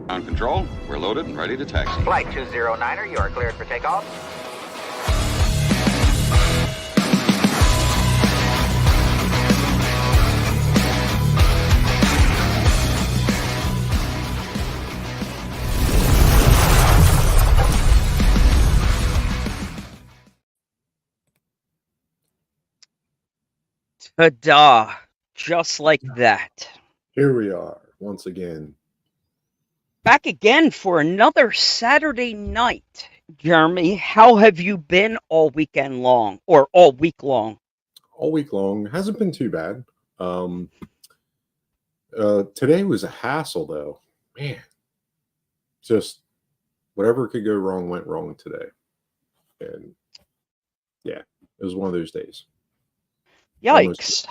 Ground control, we're loaded and ready to taxi. Flight 209er, you are cleared for takeoff. Ta-da! Just like that. Here we are, once again. Back again for another Saturday night. Jeremy, how have you been all weekend long? Or all week long? All week long. Hasn't been too bad. Today was a hassle, though. Man. Just whatever could go wrong went wrong today. And yeah, it was one of those days. Yikes.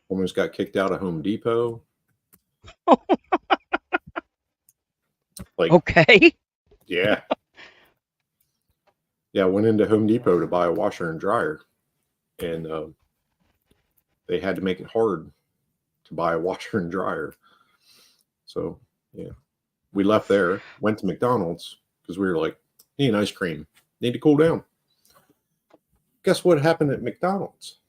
Almost got kicked out of Home Depot. Okay. Yeah. Yeah, I went into Home Depot to buy a washer and dryer. And they had to make it hard to buy a washer and dryer. So, yeah. We left there, went to McDonald's, because we were like, need an ice cream. Need to cool down. Guess what happened at McDonald's?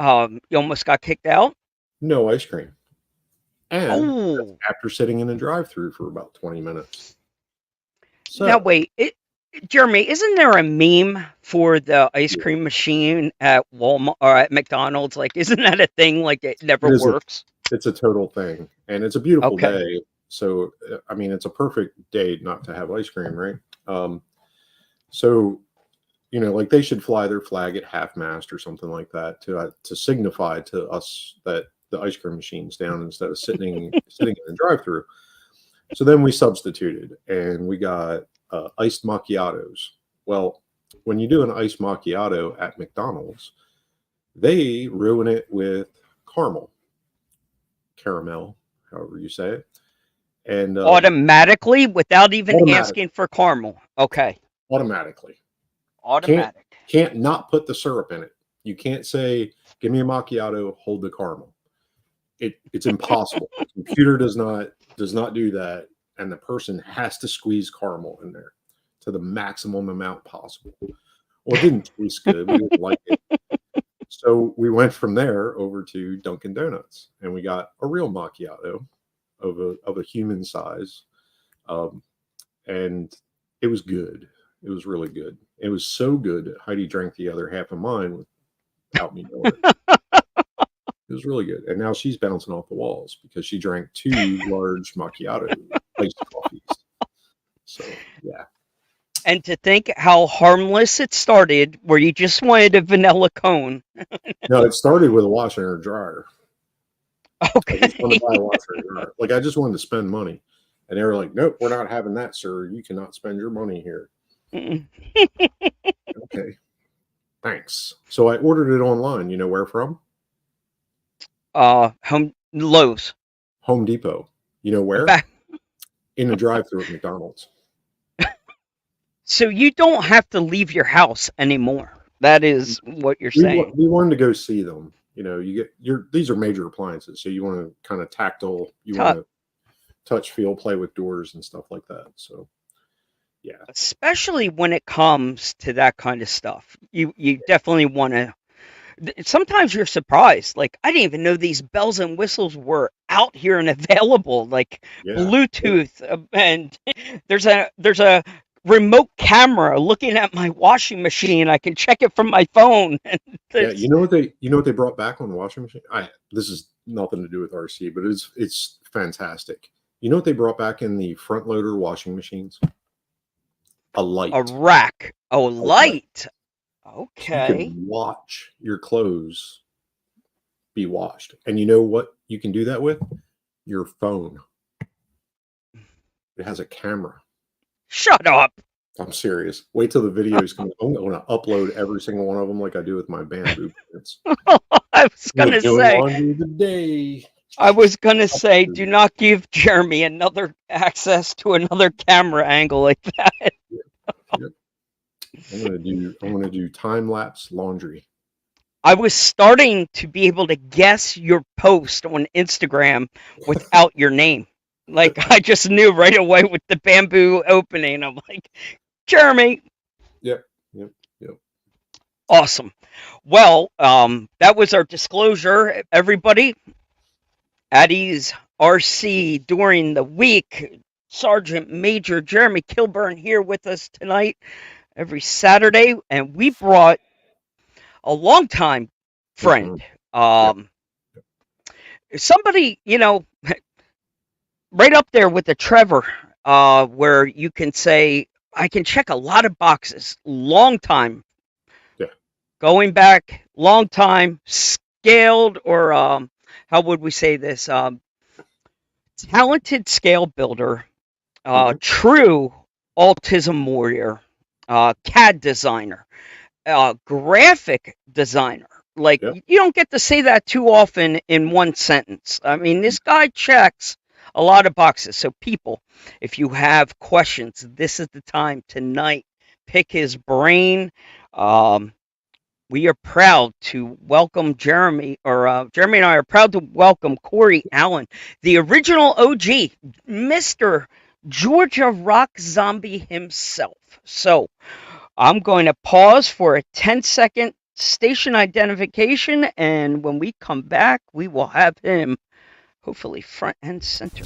You almost got kicked out? No ice cream. And after sitting in a drive-thru for about 20 minutes. So, now wait, Jeremy, isn't there a meme for the ice cream machine at Walmart or at McDonald's? Like, isn't that a thing? Like, it never works? It's a total thing. And it's a beautiful day. So, I mean, it's a perfect day not to have ice cream, right? So, you know, like they should fly their flag at half-mast or something like that to signify to us that the ice cream machine's down instead of sitting in the drive-thru. So then we substituted and we got iced macchiatos. Well, when you do an iced macchiato at McDonald's, they ruin it with caramel, however you say it. And automatically, without even asking for caramel. Okay. Automatic. Can't not put the syrup in it. You can't say, give me a macchiato, hold the caramel. It's impossible. The computer does not do that, and the person has to squeeze caramel in there to the maximum amount possible. Well, it didn't taste good. We didn't like it. So we went from there over to Dunkin' Donuts, and we got a real macchiato of a human size, and it was good. It was really good. It was so good that Heidi drank the other half of mine without me knowing it. It was really good. And now she's bouncing off the walls because she drank 2 large macchiato iced coffees. So, yeah. And to think how harmless it started, where you just wanted a vanilla cone. No, it started with a washer and a dryer. Okay. I just wanted to buy a washer and dryer. Like, I just wanted to spend money. And they were like, nope, we're not having that, sir. You cannot spend your money here. Okay. Thanks. So I ordered it online. You know where from? Lowe's. Home Depot. You know where? In the drive-thru at McDonald's. So you don't have to leave your house anymore. That is what you're saying. We wanted to go see them. You know, these are major appliances, so you want to kind of tactile. You want to touch, feel, play with doors and stuff like that. So, yeah. Especially when it comes to that kind of stuff, you definitely want to. Sometimes you're surprised. Like, I didn't even know these bells and whistles were out here and available. Like Bluetooth, and there's a remote camera looking at my washing machine. I can check it from my phone. Yeah, you know what they brought back on the washing machine? This is nothing to do with RC, but it's fantastic. You know what they brought back in the front loader washing machines? A light. A rack. Oh, light. Okay. You can watch your clothes be washed. And you know what you can do that with? Your phone. It has a camera. Shut up. I'm serious. Wait till the videos come. I'm going to upload every single one of them like I do with my bamboo prints. I was going to say. Today. I was going to say, do not give Jeremy another access to another camera angle like that. Yep. I'm gonna do time-lapse laundry. I was starting to be able to guess your post on Instagram without your name. Like, I just knew right away with the bamboo opening. I'm like, Jeremy. Yep. Awesome. Well, that was our disclosure, everybody. Addie's RC during the week. Sergeant Major Jeremy Kilburn here with us tonight every Saturday, and we brought a longtime friend. Somebody, right up there with the Trevor, where you can say, I can check a lot of boxes. Long time. Yeah. Going back, long time, scaled, or how would we say this? Talented scale builder, true autism warrior, CAD designer, graphic designer. Like, you don't get to say that too often in one sentence. I mean, this guy checks a lot of boxes. So people, if you have questions, this is the time tonight. Pick his brain. We are proud to welcome Jeremy, or Jeremy and I are proud to welcome Corey Allen, the original OG, Mr. Georgia Rock Zombie himself. So I'm going to pause for a 10-second station identification, and when we come back, we will have him hopefully front and center.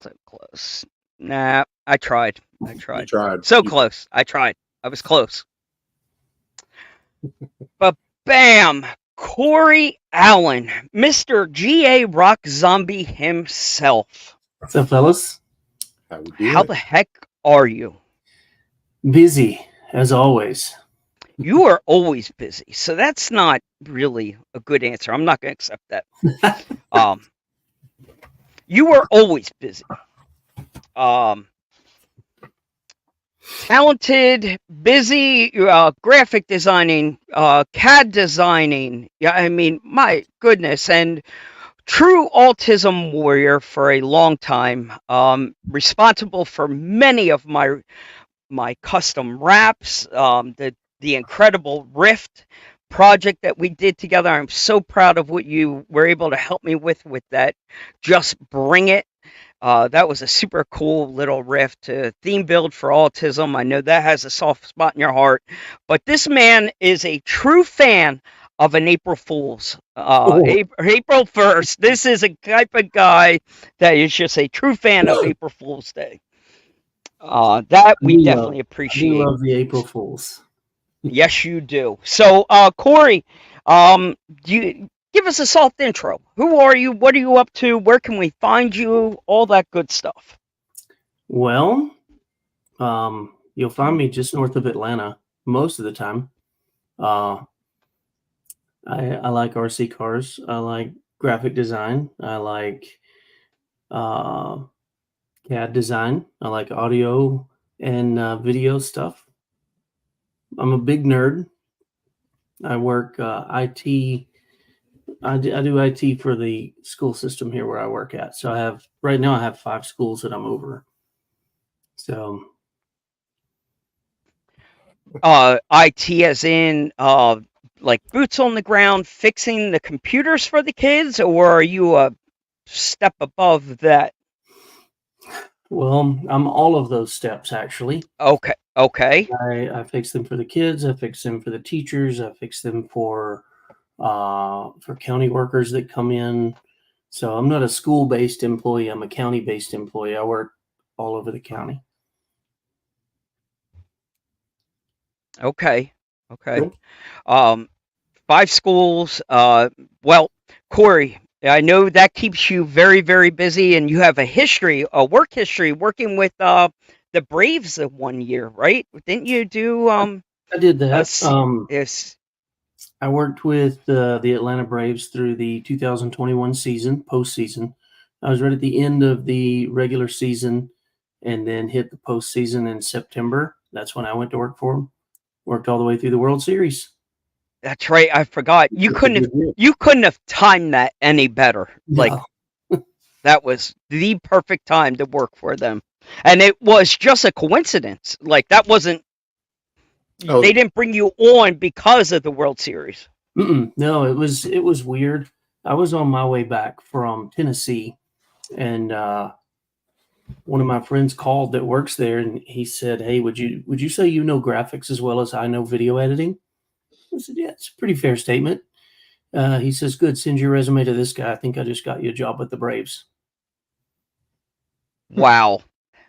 So close. Nah, I tried. You tried. So close. I tried. I was close. But bam! Corey Allen, Mr. GA Rock Zombie himself. What's up, fellas? How the heck are you? Busy, as always. You are always busy, so that's not really a good answer. I'm not going to accept that. You are always busy. Talented, busy, graphic designing, CAD designing. Yeah, I mean, my goodness. And true autism warrior for a long time. Responsible for many of my custom wraps, the incredible Rift project that we did together. I'm so proud of what you were able to help me with that. Just Bring It. That was a super cool little Rift theme build for autism. I know that has a soft spot in your heart, but this man is a true fan of an April Fool's. April 1st. This is a type of guy that is just a true fan of April Fool's Day. That we definitely appreciate. I love the April Fools. Yes, you do. So, Corey, you give us a soft intro. Who are you? What are you up to? Where can we find you? All that good stuff. Well, you'll find me just north of Atlanta most of the time. I like RC cars. I like graphic design. I like CAD design. I like audio and video stuff. I'm a big nerd. I work IT. I do IT for the school system here where I work at. So right now I have 5 schools that I'm over. So IT as in like boots on the ground, fixing the computers for the kids, or are you a step above that? Well, I'm all of those steps, actually. Okay. I fix them for the kids. I fix them for the teachers. I fix them for county workers that come in. So I'm not a school-based employee. I'm a county-based employee. I work all over the county. Okay. Cool. 5 schools. Well, Corey, I know that keeps you very, very busy, and you have a work history working with the Braves of 1 year, right? Didn't you do? I did that. Yes. I worked with the Atlanta Braves through the 2021 season, postseason. I was right at the end of the regular season, and then hit the postseason in September. That's when I went to work for them. Worked all the way through the World Series. That's right. I forgot. You couldn't have timed that any better. Like, that was the perfect time to work for them. And it was just a coincidence. Like, that wasn't Oh. They didn't bring you on because of the World Series. No, it was weird. I was on my way back from Tennessee, and one of my friends called that works there, and he said, "Hey, would you say you know graphics as well as I know video editing?" I said, "Yeah, it's a pretty fair statement." He says, "Good, send your resume to this guy. I think I just got you a job with the Braves." Wow.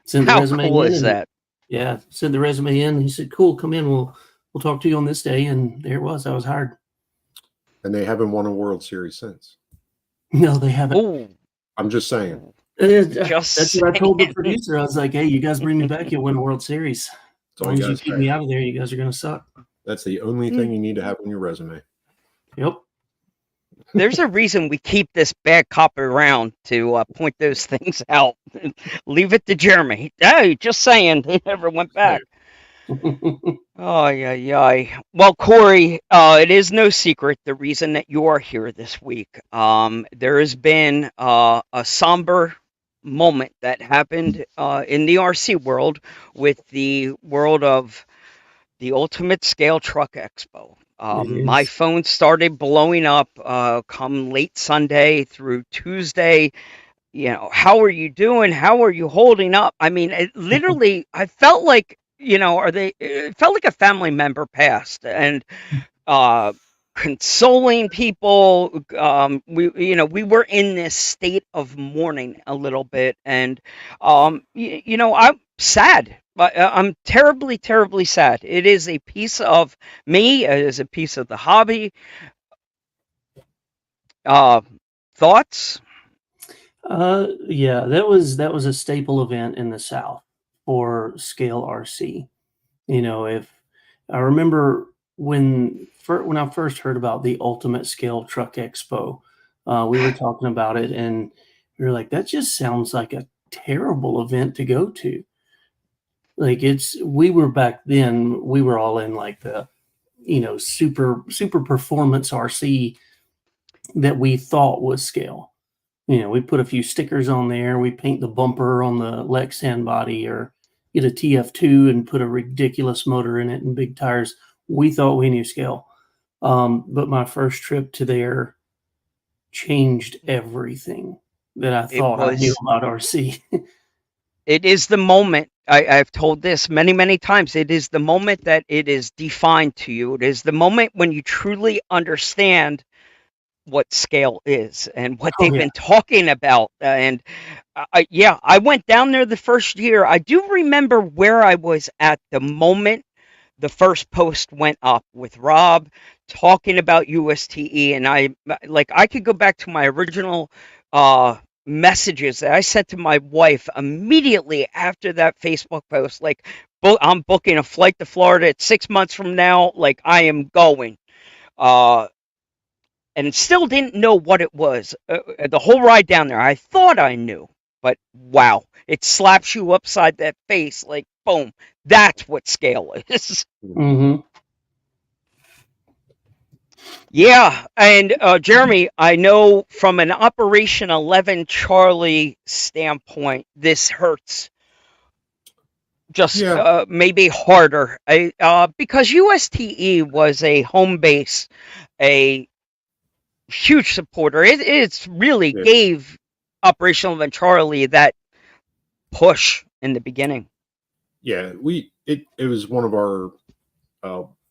Sent the How resume cool in, is and that? yeah, sent the resume in. He said, "Cool, come in. We'll talk to you on this day." And there it was. I was hired. And they haven't won a World Series since. No, they haven't. Ooh. I'm just saying. That's what I told the producer. I was like, "Hey, you guys bring me back, you'll win a World Series. As long as you keep me out of there, you guys are going to suck." That's the only thing you need to have on your resume. Yep. There's a reason we keep this bad cop around to point those things out. Leave it to Jeremy. Hey, just saying, they never went back. Oh, yeah. Well, Corey, it is no secret the reason that you are here this week. There has been a somber moment that happened in the RC world with the world of the Ultimate Scale Truck Expo. My phone started blowing up come late Sunday through Tuesday. How are you doing? How are you holding up? I mean, literally, I felt like, it felt like a family member passed, and consoling people. We were in this state of mourning a little bit, and I'm sad. I'm terribly, terribly sad. It is a piece of me. It is a piece of the hobby. Thoughts? Yeah, that was a staple event in the South for scale RC. If I remember when I first heard about the Ultimate Scale Truck Expo, we were talking about it, and we were like, that just sounds like a terrible event to go to. Like we were back then, we were all in like the, super performance RC that we thought was scale. We put a few stickers on there. We paint the bumper on the Lexan body, or get a TF2 and put a ridiculous motor in it and big tires. We thought we knew scale. But my first trip to there changed everything that I thought I knew about RC. It is the moment. I've told this many, many times. It is the moment that it is defined to you. It is the moment when you truly understand what scale is and what they've been talking about. And I went down there the first year. I do remember where I was at the moment the first post went up with Rob talking about USTE, and I could go back to my original messages that I sent to my wife immediately after that Facebook post. Like, I'm booking a flight to Florida at 6 months from now. Like, I am going. And still didn't know what it was. The whole ride down there, I thought I knew, but wow, it slaps you upside that face like, boom, that's what scale is. Mm-hmm. Yeah, and Jeremy, I know from an Operation 11 Charlie standpoint, this hurts. Just maybe harder, because USTE was a home base, a huge supporter. It's really gave Operation 11 Charlie that push in the beginning. Yeah, it was one of our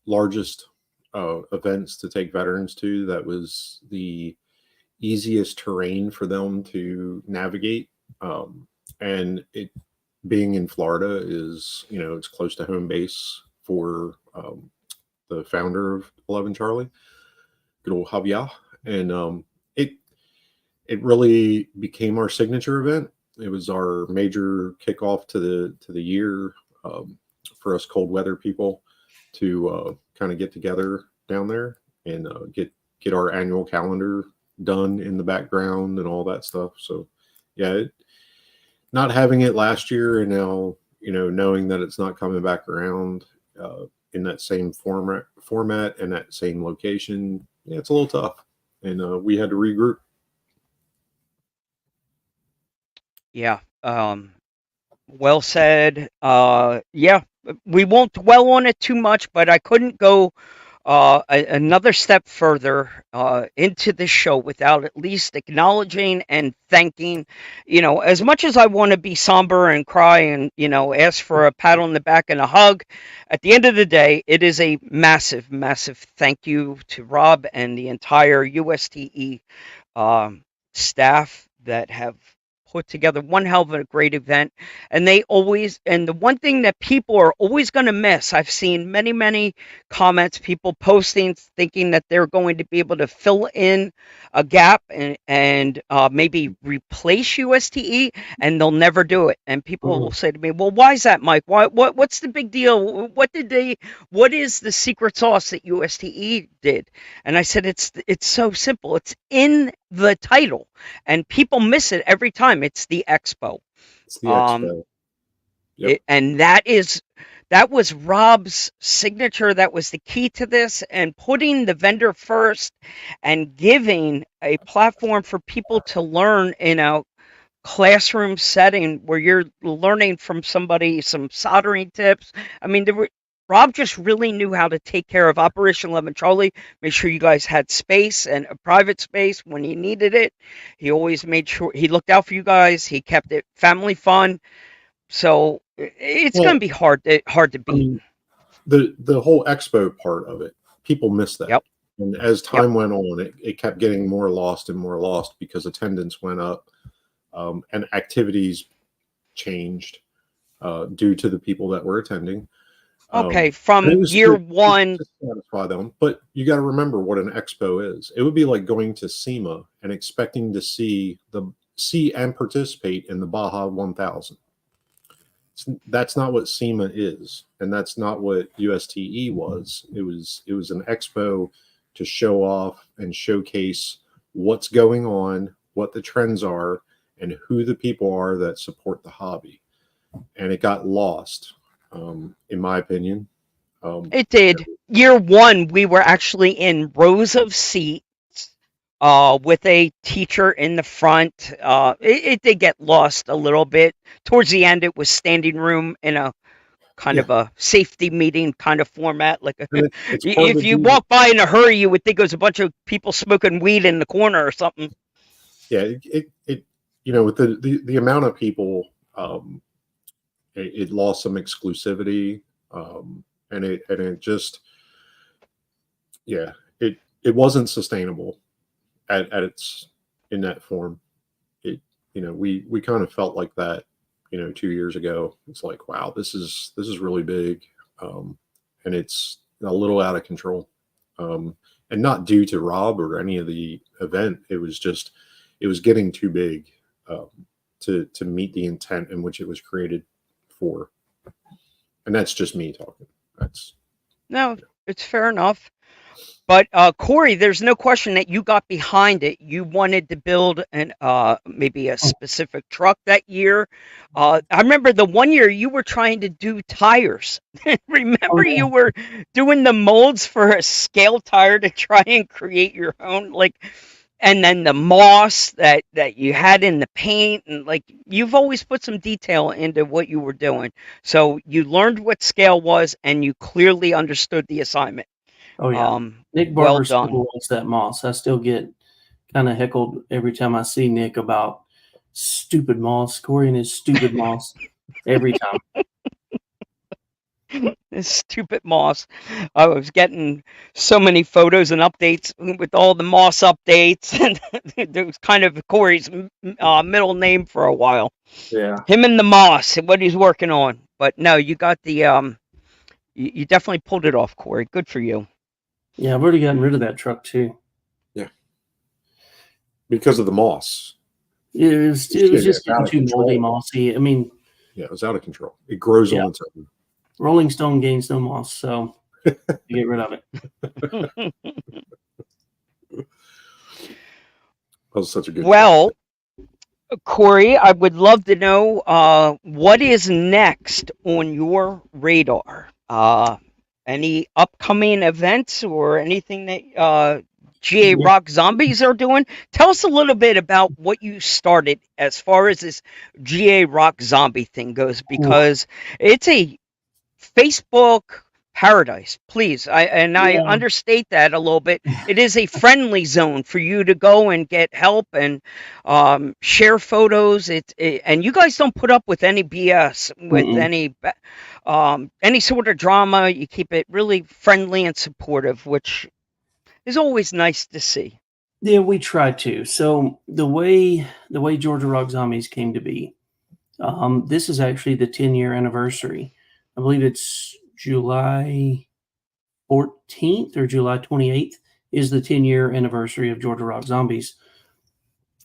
largest events to take veterans to. That was the easiest terrain for them to navigate, and it being in Florida is, it's close to home base for the founder of 11 Charlie, good old Javier. And it really became our signature event. It was our major kickoff to the year, for us cold weather people to kind of get together down there and get our annual calendar done in the background and all that stuff. So yeah, not having it last year, and now knowing that it's not coming back around in that same format and that same location, it's a little tough. And we had to regroup. Yeah. Well said. Yeah. we won't dwell on it too much, but I couldn't go another step further into the show without at least acknowledging and thanking, as much as I want to be somber and cry and, ask for a pat on the back and a hug, at the end of the day, it is a massive, massive thank you to Rob and the entire USTE staff that have put together one hell of a great event. And the one thing that people are always going to miss, I've seen many, many comments, people posting, thinking that they're going to be able to fill in a gap and maybe replace USTE, and they'll never do it. And people will say to me, well, why is that, Mike? What's the big deal? What is the secret sauce that USTE did? And I said, it's so simple. It's in the title, and people miss it every time. It's the expo. It's the expo. Yep. And that was Rob's signature. That was the key to this, and putting the vendor first and giving a platform for people to learn in a classroom setting where you're learning from somebody some soldering tips. I mean, Rob just really knew how to take care of Operation 11 Charlie, make sure you guys had space and a private space when you needed it. He always made sure he looked out for you guys. He kept it family fun. So it's going to be hard to beat. The whole expo part of it, people miss that. Yep. And as time went on, it kept getting more lost because attendance went up and activities changed due to the people that were attending. Okay, from year one. To satisfy them, but you got to remember what an expo is. It would be like going to SEMA and expecting to see and participate in the Baja 1000. That's not what SEMA is, and that's not what USTE was. It was an expo to show off and showcase what's going on, what the trends are, and who the people are that support the hobby. And it got lost. In my opinion. It did. Year one, we were actually in rows of seats with a teacher in the front. It did get lost a little bit. Towards the end, it was standing room in a kind of a safety meeting kind of format. Like if you walk by in a hurry, you would think it was a bunch of people smoking weed in the corner or something. Yeah, it with the amount of people, it lost some exclusivity, and it just, it wasn't sustainable at its in that form. We kind of felt like that, 2 years ago. It's like, wow, this is really big, and it's a little out of control, and not due to Rob or any of the event. It was getting too big to meet the intent in which it was created for. And that's just me talking. It's fair enough. But Corey, there's no question that you got behind it. You wanted to build maybe a specific truck that year. I remember the one year you were trying to do tires. Remember, you were doing the molds for a scale tire to try and create your own, and then the moss that you had in the paint, and you've always put some detail into what you were doing. So you learned what scale was, and you clearly understood the assignment. Oh yeah, Nick Barber still wants that moss. I still get kind of heckled every time I see Nick about stupid moss, Corey and his stupid moss every time. This stupid moss. I was getting so many photos and updates with all the moss updates, and it was kind of Corey's middle name for a while. Yeah, him and the moss and what he's working on. But no, you got the you definitely pulled it off, Corey. Good for you. Yeah, I've already gotten rid of that truck too. Yeah, because of the moss. It was just getting too moldy, mossy. I mean, yeah, it was out of control. It grows on its own. Rolling Stone gains no moss, so you get rid of it. That was such a good. Well, Corey, I would love to know what is next on your radar. Any upcoming events or anything that GA Rock Zombies are doing? Tell us a little bit about what you started as far as this GA Rock Zombie thing goes, because it's a Facebook paradise, please. I understate that a little bit. It is a friendly zone for you to go and get help and share photos. And you guys don't put up with any BS, with any sort of drama. You keep it really friendly and supportive, which is always nice to see. Yeah, we try to. So the way Georgia Rock Zomies came to be, this is actually the 10-year anniversary. I believe it's July 14th or July 28th is the 10-year anniversary of Georgia Rock Zombies.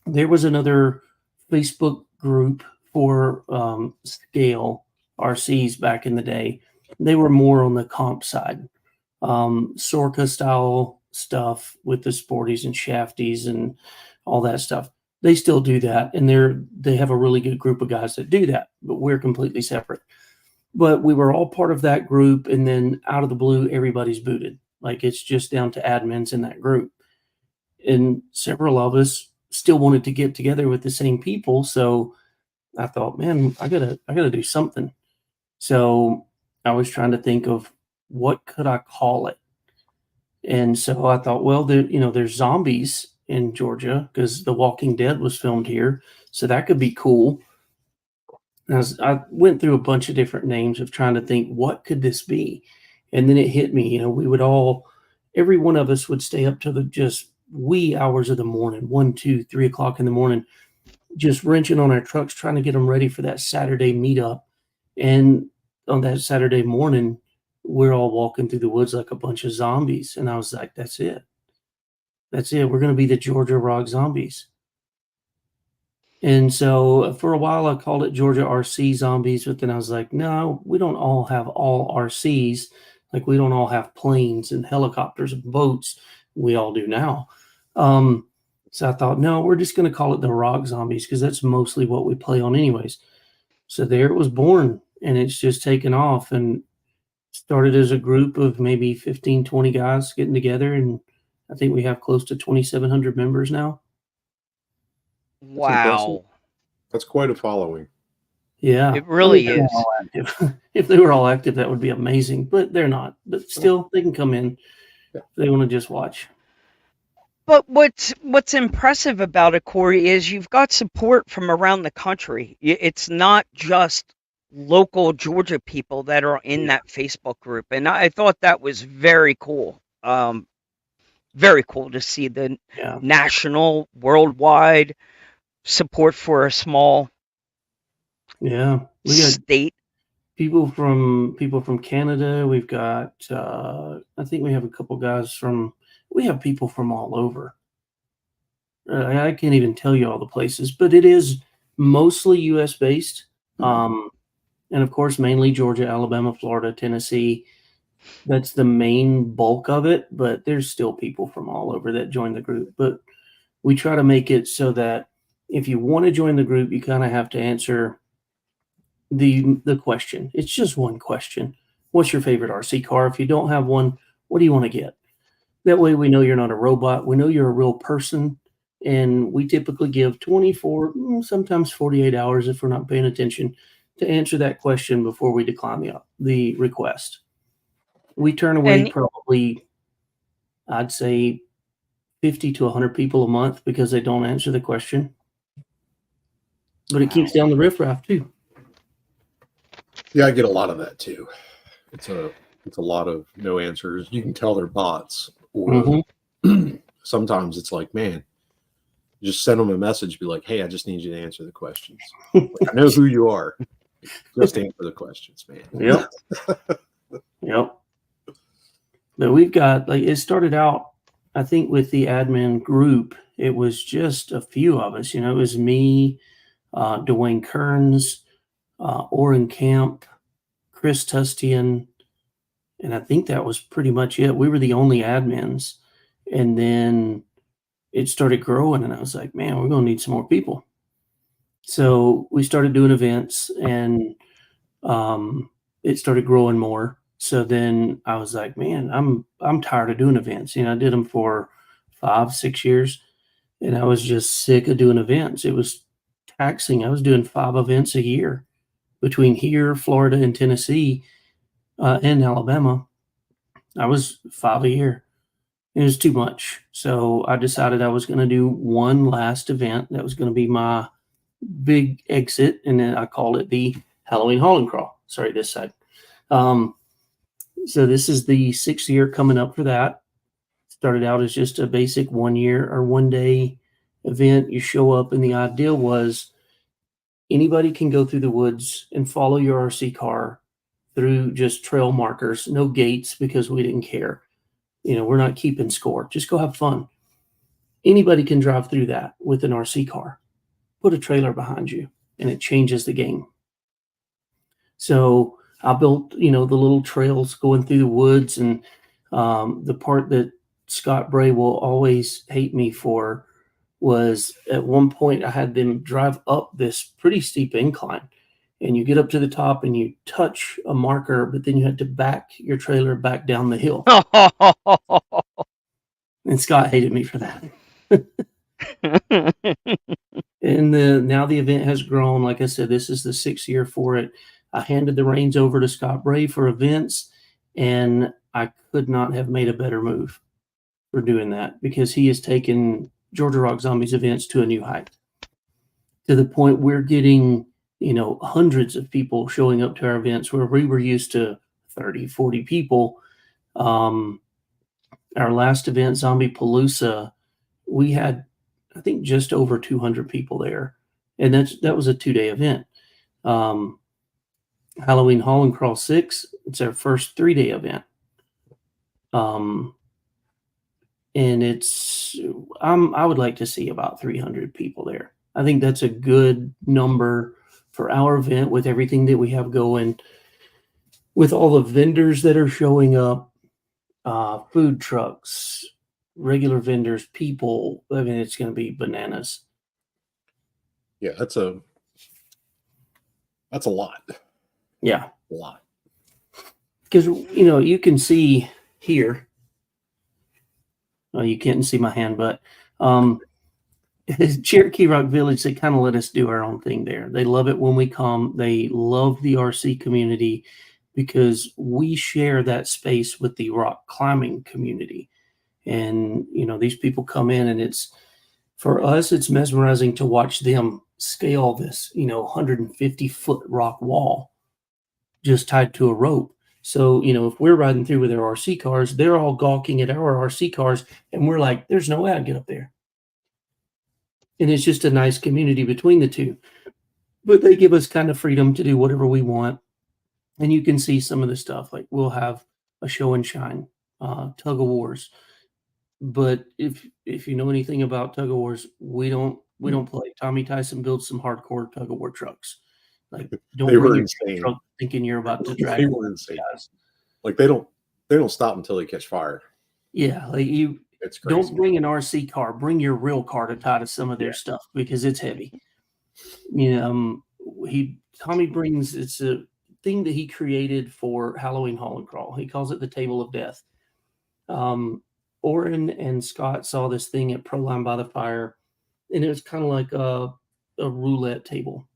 There was another Facebook group for scale RCs back in the day. They were more on the comp side. Sorka style stuff with the sporties and shafties and all that stuff. They still do that, and they have a really good group of guys that do that, but we're completely separate. But we were all part of that group, and then out of the blue, everybody's booted. Like, it's just down to admins in that group. And several of us still wanted to get together with the same people, so I thought, man, I gotta do something. So I was trying to think of what could I call it. And so I thought, well, there's zombies in Georgia because The Walking Dead was filmed here, so that could be cool. I went through a bunch of different names of trying to think, what could this be? And then it hit me, we would every one of us would stay up to the just wee hours of the morning, 1, 2, 3 o'clock in the morning, just wrenching on our trucks, trying to get them ready for that Saturday meetup. And on that Saturday morning, we're all walking through the woods like a bunch of zombies. And I was like, that's it. That's it. We're going to be the Georgia Rock Zombies. And so for a while, I called it Georgia RC Zombies. But then I was like, no, we don't all have all RCs. Like, we don't all have planes and helicopters and boats. We all do now. So I thought, no, we're just going to call it the Rock Zombies because that's mostly what we play on anyways. So there it was born, and it's just taken off. And started as a group of maybe 15, 20 guys getting together, and I think we have close to 2,700 members now. Wow. That's quite a following. Yeah. It really is. If they were all active, that would be amazing, but they're not. But still, they can come in if they want to just watch. But what's impressive about it, Corey, is you've got support from around the country. It's not just local Georgia people that are in that Facebook group, and I thought that was very cool. Very cool to see the national, worldwide support for a small we got state. People from Canada. We've got I think we have a couple guys we have people from all over. I can't even tell you all the places, but it is mostly US based. And of course, mainly Georgia, Alabama, Florida, Tennessee. That's the main bulk of it, but there's still people from all over that join the group. But we try to make it so that if you want to join the group, you kind of have to answer the question. It's just one question. What's your favorite RC car? If you don't have one, what do you want to get? That way we know you're not a robot. We know you're a real person. And we typically give 24, sometimes 48 hours if we're not paying attention to answer that question before we decline the request. We turn away probably, I'd say, 50 to 100 people a month because they don't answer the question. But it keeps down the riffraff too. Yeah, I get a lot of that too. It's a lot of no answers. You can tell they're bots, or sometimes it's like, man, just send them a message, be like, hey, I just need you to answer the questions. Like, I know who you are. Just answer the questions, man. Yep. But we've got, like, it started out, I think, with the admin group. It was just a few of us. It was me, Dwayne Kearns, Orrin Camp, Chris Tustian, and I think that was pretty much it. We were the only admins. And then it started growing, and I was like, man, we're going to need some more people. So we started doing events, and it started growing more. So then I was like, man, I'm tired of doing events. I did them for 5-6 years, and I was just sick of doing events. It was taxing. I was doing 5 events a year between here, Florida, and Tennessee. in Alabama. I was 5 a year. It was too much. So I decided I was going to do one last event. That was going to be my big exit. And then I called it the Halloween Haul and Crawl. Sorry, this side. So this is the 6th year coming up for that. Started out as just a basic 1 year or 1 day event. You show up, and the idea was anybody can go through the woods and follow your RC car through just trail markers, no gates, because we didn't care. We're not keeping score. Just go have fun. Anybody can drive through that with an RC car. Put a trailer behind you, and it changes the game. So I built, the little trails going through the woods, and the part that Scott Bray will always hate me for was at one point I had them drive up this pretty steep incline, and you get up to the top and you touch a marker, but then you had to back your trailer back down the hill. And Scott hated me for that. And now the event has grown. Like I said, this is the 6th year for it. I handed the reins over to Scott Bray for events, and I could not have made a better move for doing that, because he has taken Georgia Rock Zombies events to a new height, to the point we're getting, hundreds of people showing up to our events where we were used to 30, 40 people. Our last event, Zombie Palooza, we had, I think, just over 200 people there. And that was a 2-day event. Halloween Haul and Crawl 6, it's our first 3-day event. And I would like to see about 300 people there. I think that's a good number for our event, with everything that we have going, with all the vendors that are showing up, food trucks, regular vendors, people. I mean, it's going to be bananas. Yeah, that's a lot. Yeah, a lot. Because you can see here. Well, you can't see my hand, but Cherokee Rock Village, they kind of let us do our own thing there. They love it when we come. They love the RC community, because we share that space with the rock climbing community. And, these people come in, and for us, it's mesmerizing to watch them scale this, 150-foot rock wall just tied to a rope. So, if we're riding through with our RC cars, they're all gawking at our RC cars, and we're like, there's no way I'd get up there. And it's just a nice community between the two. But they give us kind of freedom to do whatever we want. And you can see some of the stuff. Like, we'll have a show and shine, tug of wars. But if you know anything about tug of wars, we don't play. Tommy Tyson builds some hardcore tug of war trucks. Like, don't bring your truck thinking you're about to drag. They were insane. Guys. Like, they don't stop until they catch fire. Yeah, like it's crazy. Don't bring an RC car. Bring your real car to tie to some of their stuff, because it's heavy. Tommy brings, it's a thing that he created for Halloween Haul and Crawl. He calls it the Table of Death. Oren and Scott saw this thing at Proline by the Fire, and it was kind of like a roulette table.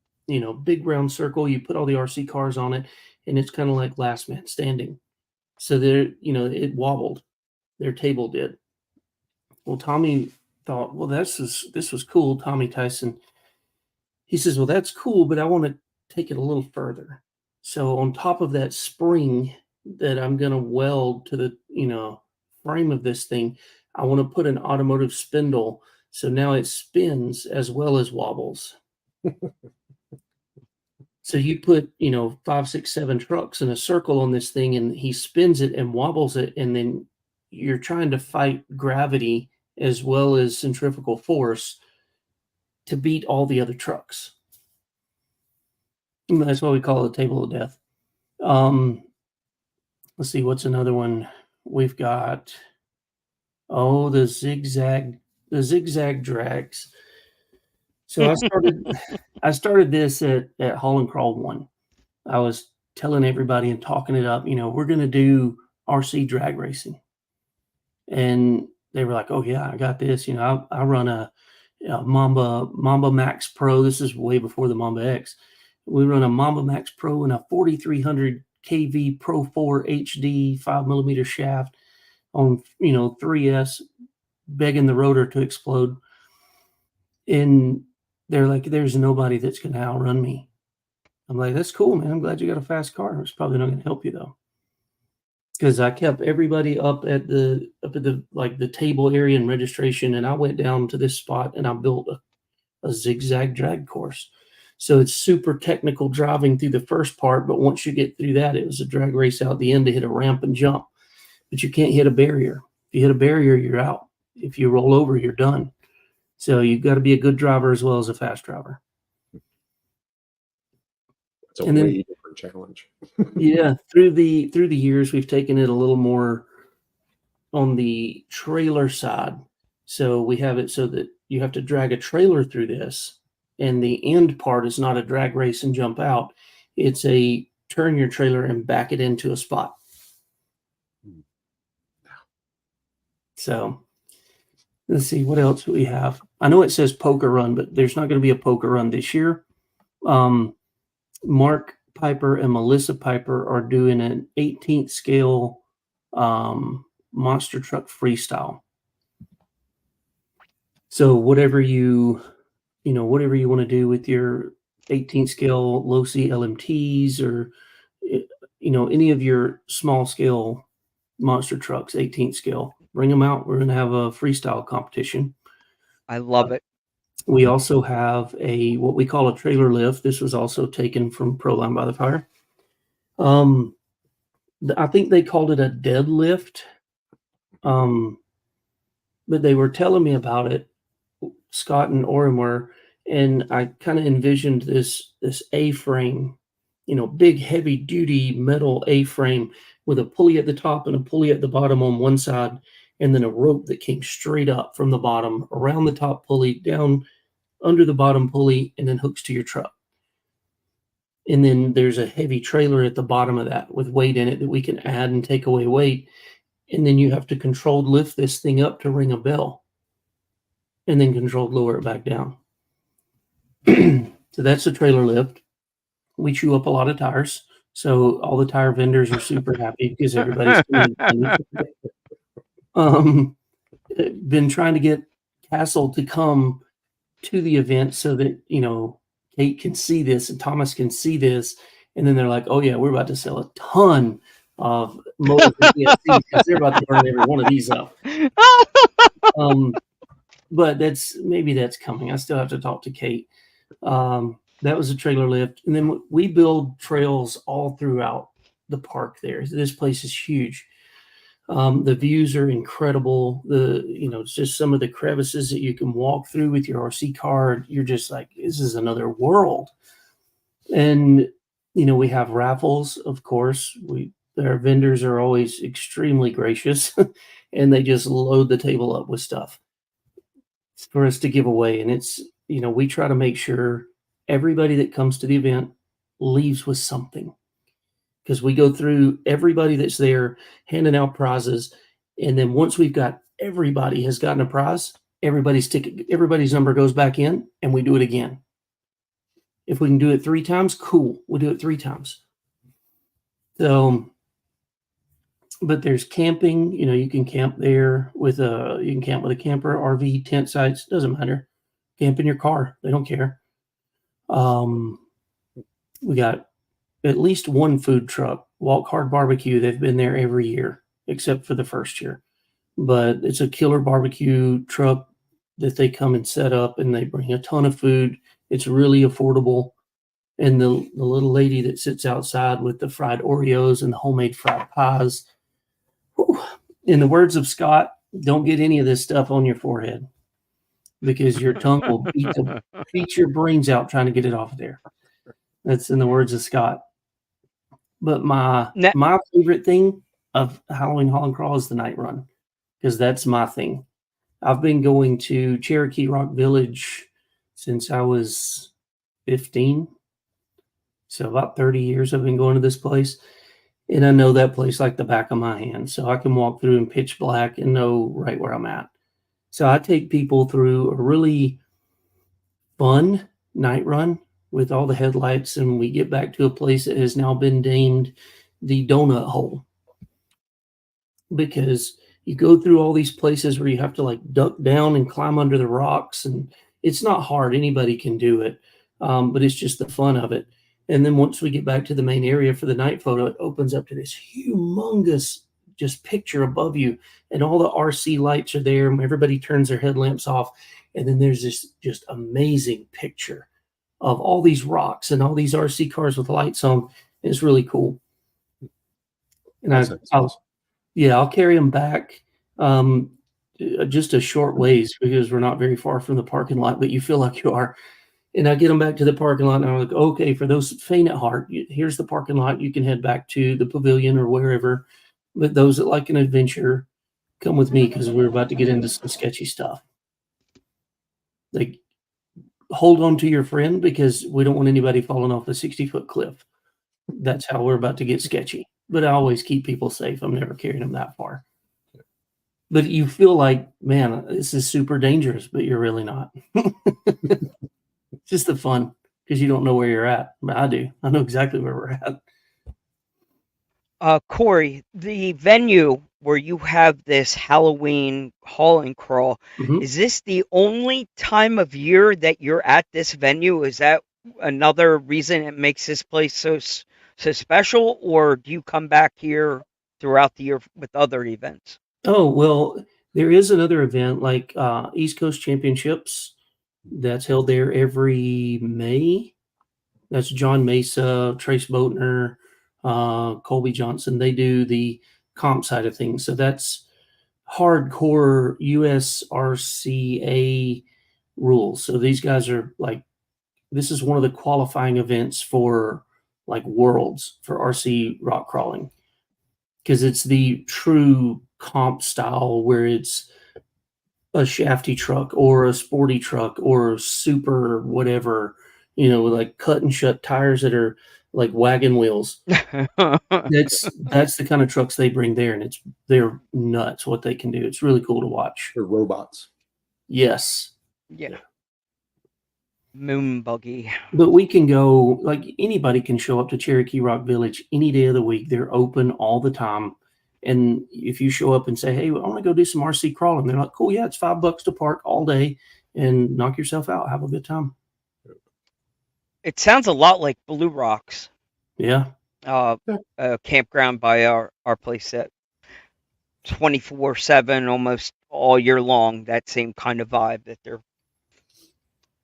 Big round circle. You put all the RC cars on it, and it's kind of like last man standing. So there, it wobbled. Their table did. Well, Tommy thought, well, this was cool. Tommy Tyson. He says, well, that's cool, but I want to take it a little further. So on top of that spring that I'm going to weld to the, frame of this thing, I want to put an automotive spindle. So now it spins as well as wobbles. So you put, 5, 6, 7 trucks in a circle on this thing, and he spins it and wobbles it. And then you're trying to fight gravity as well as centrifugal force to beat all the other trucks. And that's why we call it Table of Death. Let's see, what's another one we've got? Oh, the zigzag drags. So I started this at Haul and Crawl 1. I was telling everybody and talking it up, we're going to do RC drag racing. And they were like, oh yeah, I got this. I run a Mamba Max Pro. This is way before the Mamba X. We run a Mamba Max Pro and a 4300 kV Pro 4 HD 5mm shaft on 3S, begging the rotor to explode. And they're like, there's nobody that's going to outrun me. I'm like, that's cool, man. I'm glad you got a fast car. It's probably not going to help you though, because I kept everybody up at the table area and registration, and I went down to this spot and I built a zigzag drag course. So it's super technical driving through the first part, but once you get through that, it was a drag race out the end to hit a ramp and jump. But you can't hit a barrier. If you hit a barrier, you're out. If you roll over, you're done. So you've got to be a good driver as well as a fast driver. It's a way different challenge. Yeah, through the years, we've taken it a little more on the trailer side. So we have it so that you have to drag a trailer through this, and the end part is not a drag race and jump out. It's a turn your trailer and back it into a spot. So let's see what else we have. I know it says poker run, but there's not going to be a poker run this year. Mark Piper and Melissa Piper are doing an 18th scale monster truck freestyle. So whatever you want to do with your 18th scale low C LMTs, or any of your small scale monster trucks, 18th scale, bring them out. We're going to have a freestyle competition. I love it. We also have what we call a trailer lift. This was also taken from Proline by the Fire. I think they called it a deadlift. But they were telling me about it, Scott and Orrin were, and I kind of envisioned this A-frame, big heavy duty metal A-frame with a pulley at the top and a pulley at the bottom on one side, and then a rope that came straight up from the bottom around the top pulley down under the bottom pulley, and then hooks to your truck. And then there's a heavy trailer at the bottom of that with weight in it that we can add and take away weight. And then you have to controlled lift this thing up to ring a bell, and then controlled lower it back down. So that's the trailer lift. We chew up a lot of tires. So all the tire vendors are super happy because everybody's been trying to get Castle to come to the event so that, Kate can see this and Thomas can see this. And then they're like, oh yeah, we're about to sell a ton of motors because they're about to burn every one of these up. But that's coming. I still have to talk to Kate. That was a trailer lift. And then we build trails all throughout the park there. This place is huge. The views are incredible. It's just some of the crevices that you can walk through with your RC car. You're just like, this is another world. And, we have raffles, of course. Our vendors are always extremely gracious and they just load the table up with stuff for us to give away. And it's, we try to make sure everybody that comes to the event leaves with something, because we go through everybody that's there handing out prizes. And then once we've got everybody has gotten a prize, everybody's number goes back in and we do it again. If we can do it 3 times, cool. We'll do it 3 times. So, but there's camping, you can camp there you can camp with a camper, RV, tent sites, doesn't matter. Camp in your car. They don't care. We got at least one food truck, Walk Hard Barbecue. They've been there every year, except for the first year. But it's a killer barbecue truck that they come and set up, and they bring a ton of food. It's really affordable. And the little lady that sits outside with the fried Oreos and the homemade fried pies. Whew. In the words of Scott, don't get any of this stuff on your forehead, because your tongue will beat your brains out trying to get it off of there. That's in the words of Scott. But my favorite thing of Halloween Haul and Crawl is the night run, because that's my thing. I've been going to Cherokee Rock Village since I was 15. So about 30 years I've been going to this place. And I know that place like the back of my hand. So I can walk through in pitch black and know right where I'm at. So I take people through a really fun night run with all the headlights, and we get back to a place that has now been deemed the donut hole, because you go through all these places where you have to like duck down and climb under the rocks, and it's not hard. Anybody can do it, but it's just the fun of it. And then once we get back to the main area for the night photo, it opens up to this humongous just picture above you, and all the RC lights are there. And everybody turns their headlamps off, and then there's this just amazing picture of all these rocks and all these RC cars with lights on. It's really cool. And I'll carry them back just a short ways, because we're not very far from the parking lot, but you feel like you are. And I get them back to the parking lot, and I'm like, okay, for those faint at heart, here's the parking lot. You can head back to the pavilion or wherever. But those that like an adventure, come with me, because we're about to get into some sketchy stuff. Like, hold on to your friend, because we don't want anybody falling off a 60-foot cliff. That's how we're about to get sketchy. But I always keep people safe. I'm never carrying them that far. But you feel like, man, this is super dangerous, but you're really not. It's just the fun, because you don't know where you're at. But I do. I know exactly where we're at. Corey, the venue where you have this Halloween haul and crawl, is this the only time of year that you're at this venue? Is that another reason it makes this place so special, or do you come back here throughout the year with other events? Oh, well, there is another event like East Coast Championships that's held there every May. That's John Mesa, Trace Boatner, Colby Johnson. They do the comp side of things. So that's hardcore USRCA rules. So these guys are like, this is one of the qualifying events for like Worlds for RC rock crawling, because it's the true comp style where it's a shafty truck or a sporty truck or super whatever, like cut and shut tires that are like wagon wheels. That's the kind of trucks they bring there, and they're nuts what they can do. It's really cool to watch. They're robots. Yes. Yeah. Moon buggy. But we can go, like, anybody can show up to Cherokee Rock Village any day of the week. They're open all the time. And if you show up and say, hey, I want to go do some RC crawling, they're like, cool, yeah, it's $5 to park all day and knock yourself out. Have a good time. It sounds a lot like Blue Rocks. Yeah. Campground by our place at 24/7, almost all year long, that same kind of vibe that they're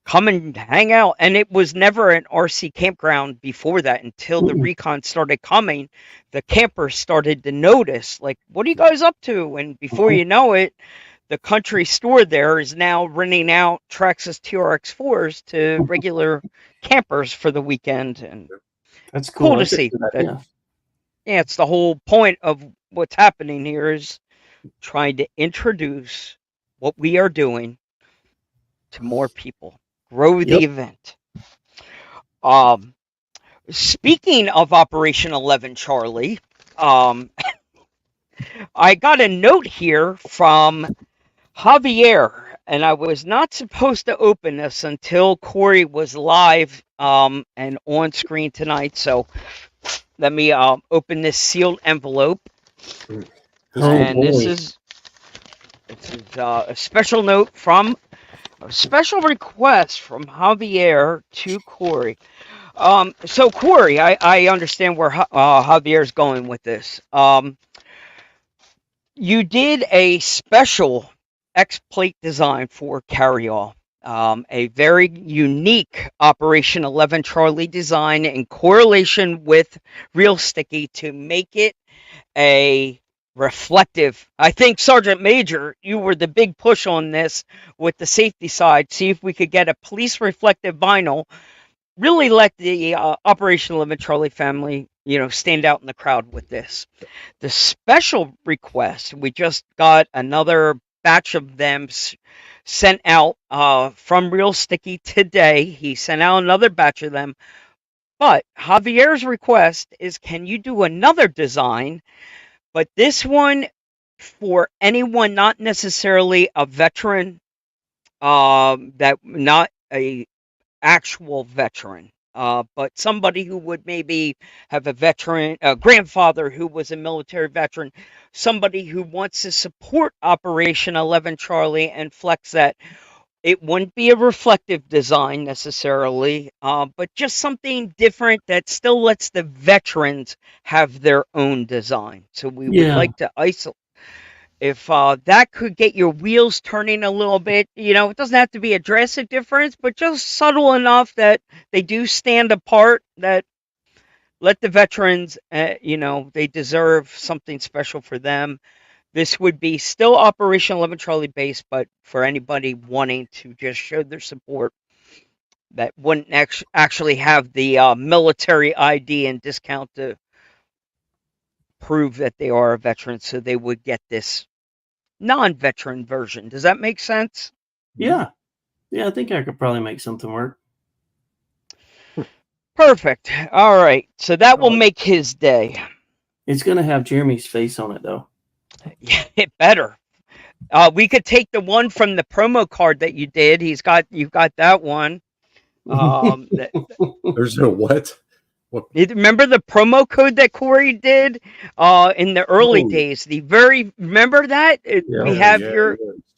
come and hang out. And it was never an RC campground before that until the recon started coming. The campers started to notice, like, what are you guys up to? And before you know it, the country store there is now renting out Traxxas TRX4s to regular campers for the weekend. And that's cool to see. Yeah, it's the whole point of what's happening here is trying to introduce what we are doing to more people. Grow the event. Speaking of Operation 11 Charlie, I got a note here from Javier, and I was not supposed to open this until Corey was live and on screen tonight. So let me open this sealed envelope. This is a special note from a special request from Javier to Corey. So Corey, I understand where Javier's going with this. You did a special X-plate design for Carryall, a very unique Operation 11 Charlie design in correlation with Real Sticky to make it a reflective. I think Sergeant Major, you were the big push on this with the safety side. See if we could get a police reflective vinyl. Really let the Operation 11 Charlie family, stand out in the crowd with this. The special request, we just got another batch of them sent out from Real Sticky today. He sent out another batch of them. But Javier's request is, can you do another design? But this one for anyone not necessarily a veteran, that not a actual veteran. but somebody who would maybe have a grandfather who was a military veteran, somebody who wants to support Operation 11 Charlie and flex that. It wouldn't be a reflective design necessarily, but just something different that still lets the veterans have their own design. So we would like to isolate. If that could get your wheels turning a little bit, it doesn't have to be a drastic difference, but just subtle enough that they do stand apart, that let the veterans, they deserve something special for them. This would be still Operation 11 Charlie base, but for anybody wanting to just show their support that wouldn't actually have the military ID and discount to prove that they are a veteran, so they would get this non-veteran version. Does that make sense? Yeah. I think I could probably make something work. Perfect. All right, so that will make his day. It's gonna have Jeremy's face on it, though. Yeah, it better. We could take the one from the promo card that you did. You've got that one. There's no what? Remember the promo code that Corey did in the early days? Remember that?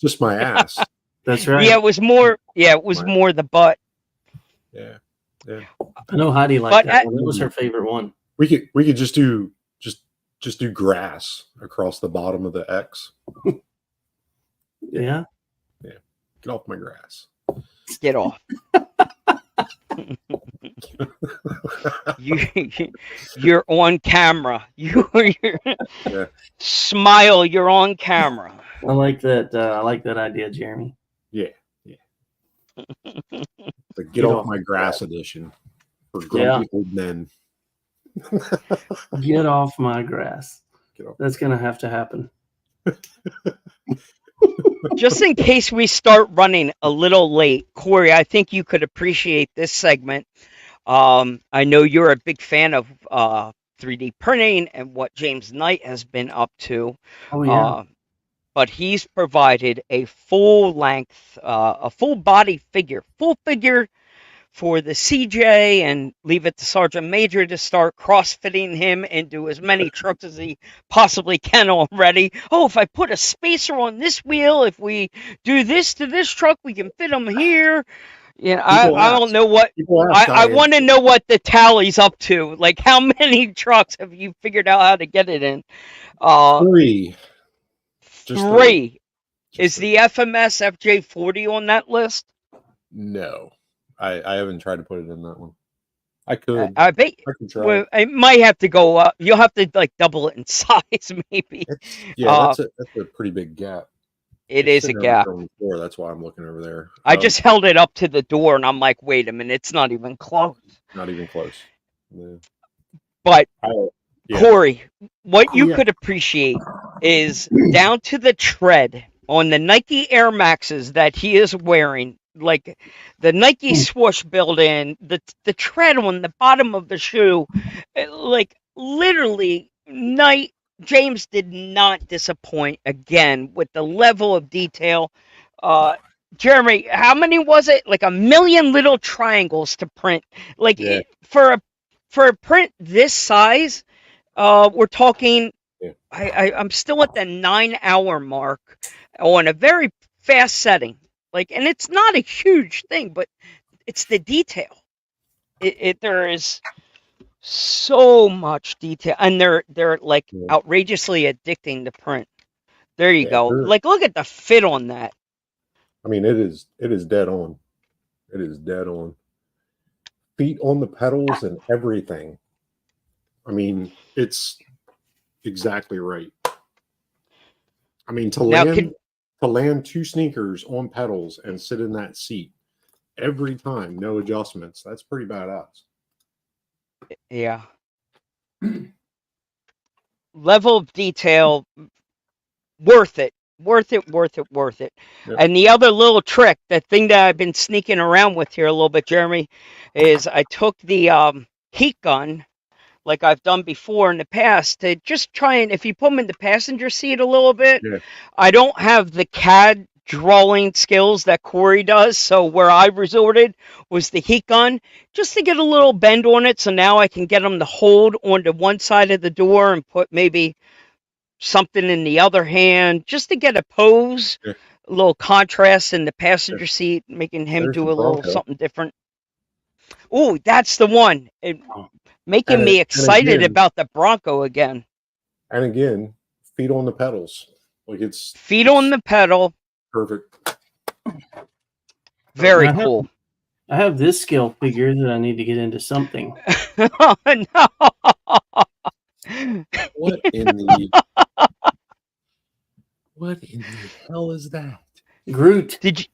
Just my ass. That's right. Yeah, it was more. Yeah, it was more the butt. Yeah. I know Heidi liked that one. It was her favorite one. We could just do grass across the bottom of the X. Yeah. Get off my grass. Get off. You're on camera. Smile. You're on camera. I like that. I like that idea, Jeremy. Yeah. The get off my grass edition for grumpy old men. Get off my grass. That's gonna have to happen. Just in case we start running a little late, Corey, I think you could appreciate this segment. I know you're a big fan of 3D printing and what James Knight has been up to. Oh, yeah. But he's provided a full-length, a full-body figure, for the CJ, and leave it to Sergeant Major to start cross-fitting him into as many trucks as he possibly can already. Oh, if I put a spacer on this wheel, if we do this to this truck, we can fit them here. I don't know what I want to know what the tally's up to. Like, how many trucks have you figured out how to get it in? 3. Just 3. Is the FMS FJ40 on that list? No, I haven't tried to put it in that one. I could. I bet. I can try. Well, it might have to go up. You'll have to double it in size, maybe. That's a pretty big gap. It is a gap. On the floor. That's why I'm looking over there. I just held it up to the door, and I'm like, wait a minute, it's not even close. Not even close. Yeah. But Corey, what you could appreciate is down to the tread on the Nike Air Maxes that he is wearing, like the Nike swoosh built-in, the tread on the bottom of the shoe, like literally, James did not disappoint again with the level of detail. Jeremy, how many was it? Like 1 million little triangles to print. Like for a print this size. We're talking, I'm still at the 9-hour mark on a very fast setting. Like, and it's not a huge thing, but it's the detail. There is so much detail, and they're like outrageously addicting to print. There you go. Like, look at the fit on that. I mean, it is dead on. It is dead on. Feet on the pedals and everything. I mean, it's exactly right. I mean, to land 2 sneakers on pedals and sit in that seat every time, no adjustments, that's pretty badass. Yeah. Level of detail, worth it. Yep. And the other little trick, the thing that I've been sneaking around with here a little bit, Jeremy, is I took the heat gun, like I've done before in the past, to just try and, if you put them in the passenger seat a little bit, I don't have the CAD drawing skills that Corey does. So where I resorted was the heat gun, just to get a little bend on it. So now I can get them to hold onto one side of the door and put maybe something in the other hand, just to get a pose, Yeah. a little contrast in the passenger seat, making him There's do the a little Bronco. something different. Oh, that's the one. Making me And excited again, about the Bronco again. And again, feet on the pedals. Like Feet on the pedal. perfect. Very cool. I have this scale figure that I need to get into something. Oh, no. What in the hell is that? Groot. Did you?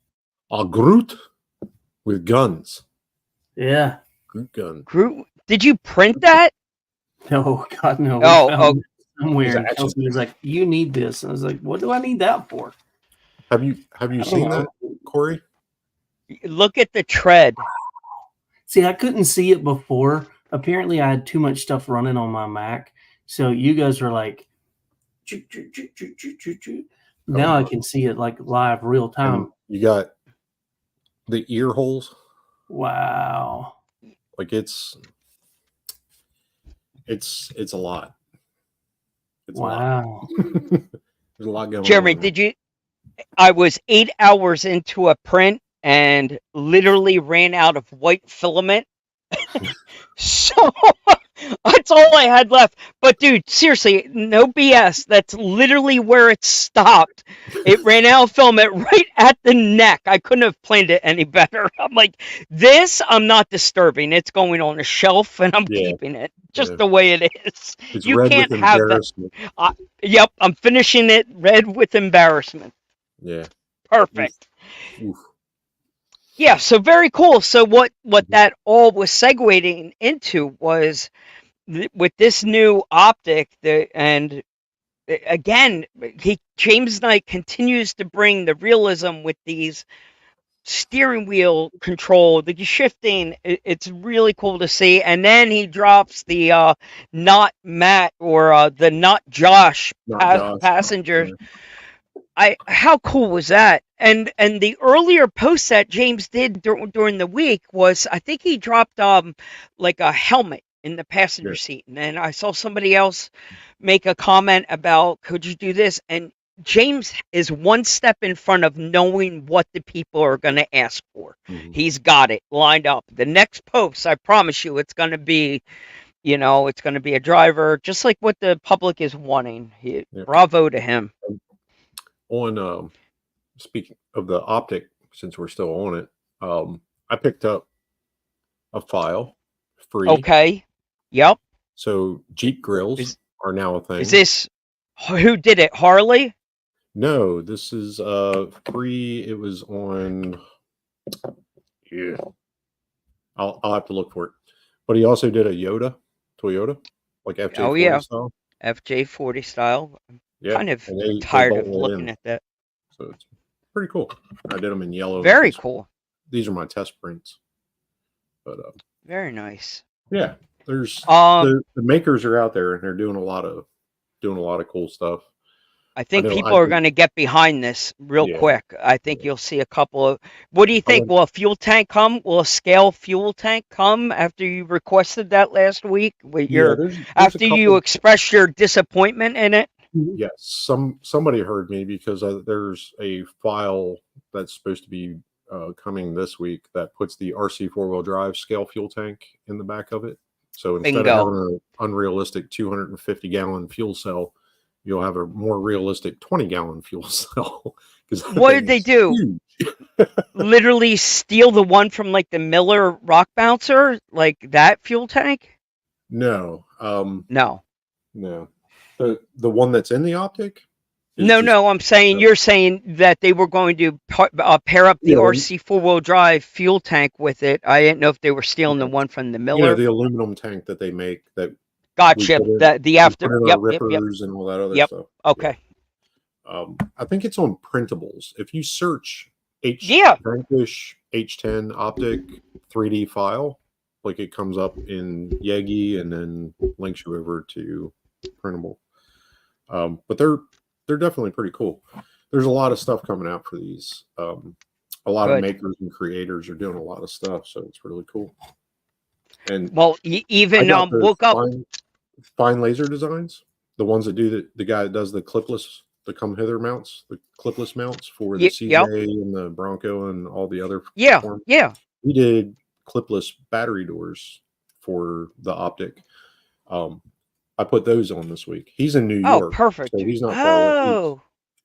A Groot with guns. Yeah. Groot gun. Groot? Did you print that? No, God, no. Oh, We found it somewhere. Is it And actually- Kelsey was like, "You need this." And I was like, "What do I need that for?" Have you seen know. that, Corey? Look at the tread. See, I couldn't see it before. Apparently, I had too much stuff running on my Mac. So you guys were like, choo, choo, choo, choo, choo, choo, choo. Now I can see it like live, real time. And you got the ear holes. Wow. Like it's a lot. It's Wow. a lot. There's a lot going Jeremy, on. I was 8 hours into a print and literally ran out of white filament. So that's all I had left. But dude, seriously, no BS. That's literally where it stopped. It ran out of filament right at the neck. I couldn't have planned it any better. I'm like, this I'm not disturbing. It's going on a shelf and I'm keeping it just the way it is. It's You red can't with have that. embarrassment. Yep, I'm finishing it red with embarrassment. Yeah. Perfect. Oof. Yeah, so very cool. So what that all was segueing into was with this new optic, and again, James Knight continues to bring the realism with these steering wheel control, the shifting. It's really cool to see. And then he drops the not Matt or the not Josh passengers. Yeah. How cool was that? And the earlier post that James did during the week was, I think he dropped like a helmet in the passenger seat, and then I saw somebody else make a comment about, could you do this? And James is one step in front of knowing what the people are going to ask for. Mm-hmm. He's got it lined up. The next post, I promise you, it's going to be, it's going to be a driver, just like what the public is wanting. Bravo to him. On speaking of the optic, since we're still on it, I picked up a file free. Okay. Yep. So Jeep grills are now a thing. Is this who did it? Harley? No, this is free. It was on. Yeah, I'll have to look for it. But he also did a Toyota, like FJ40 style. FJ40 style. Yeah, kind of tired of looking at that. So it's pretty cool. I did them in yellow. Very cool. These are my test prints. But very nice. Yeah, there's the makers are out there and they're doing a lot of cool stuff. I think people are going to get behind this real quick. I think you'll see a couple of. What do you think? Will a fuel tank come? Will a scale fuel tank come after you requested that last week? After you expressed your disappointment in it? Yes, somebody heard me because there's a file that's supposed to be coming this week that puts the RC 4-wheel drive scale fuel tank in the back of it. So instead of having an unrealistic 250-gallon fuel cell, you'll have a more realistic 20-gallon fuel cell. What did they do? Literally steal the one from like the Miller Rock Bouncer, like that fuel tank? No. No. The one that's in the optic? No, I'm saying you're saying that they were going to pair up the RC 4-wheel drive fuel tank with it. I didn't know if they were stealing the one from the Miller. The aluminum tank that they make that. Gotcha. The after rippers and all that other stuff. Okay. Yeah. I think it's on printables. If you search Vanquish H10 optic 3D file, like it comes up in Yegi and then links you over to printable. But they're definitely pretty cool. there's a lot of stuff coming out for these. A lot Good. of makers and creators are doing a lot of stuff, so it's really cool. And well, even woke up. Fine laser designs, the ones that do the guy that does the clipless, the come hither mounts, the clipless mounts for the CJ and the Bronco and all the other platforms. Yeah. He did clipless battery doors for the optic. I put those on this week. He's in New York. Oh, perfect. So he's not far away.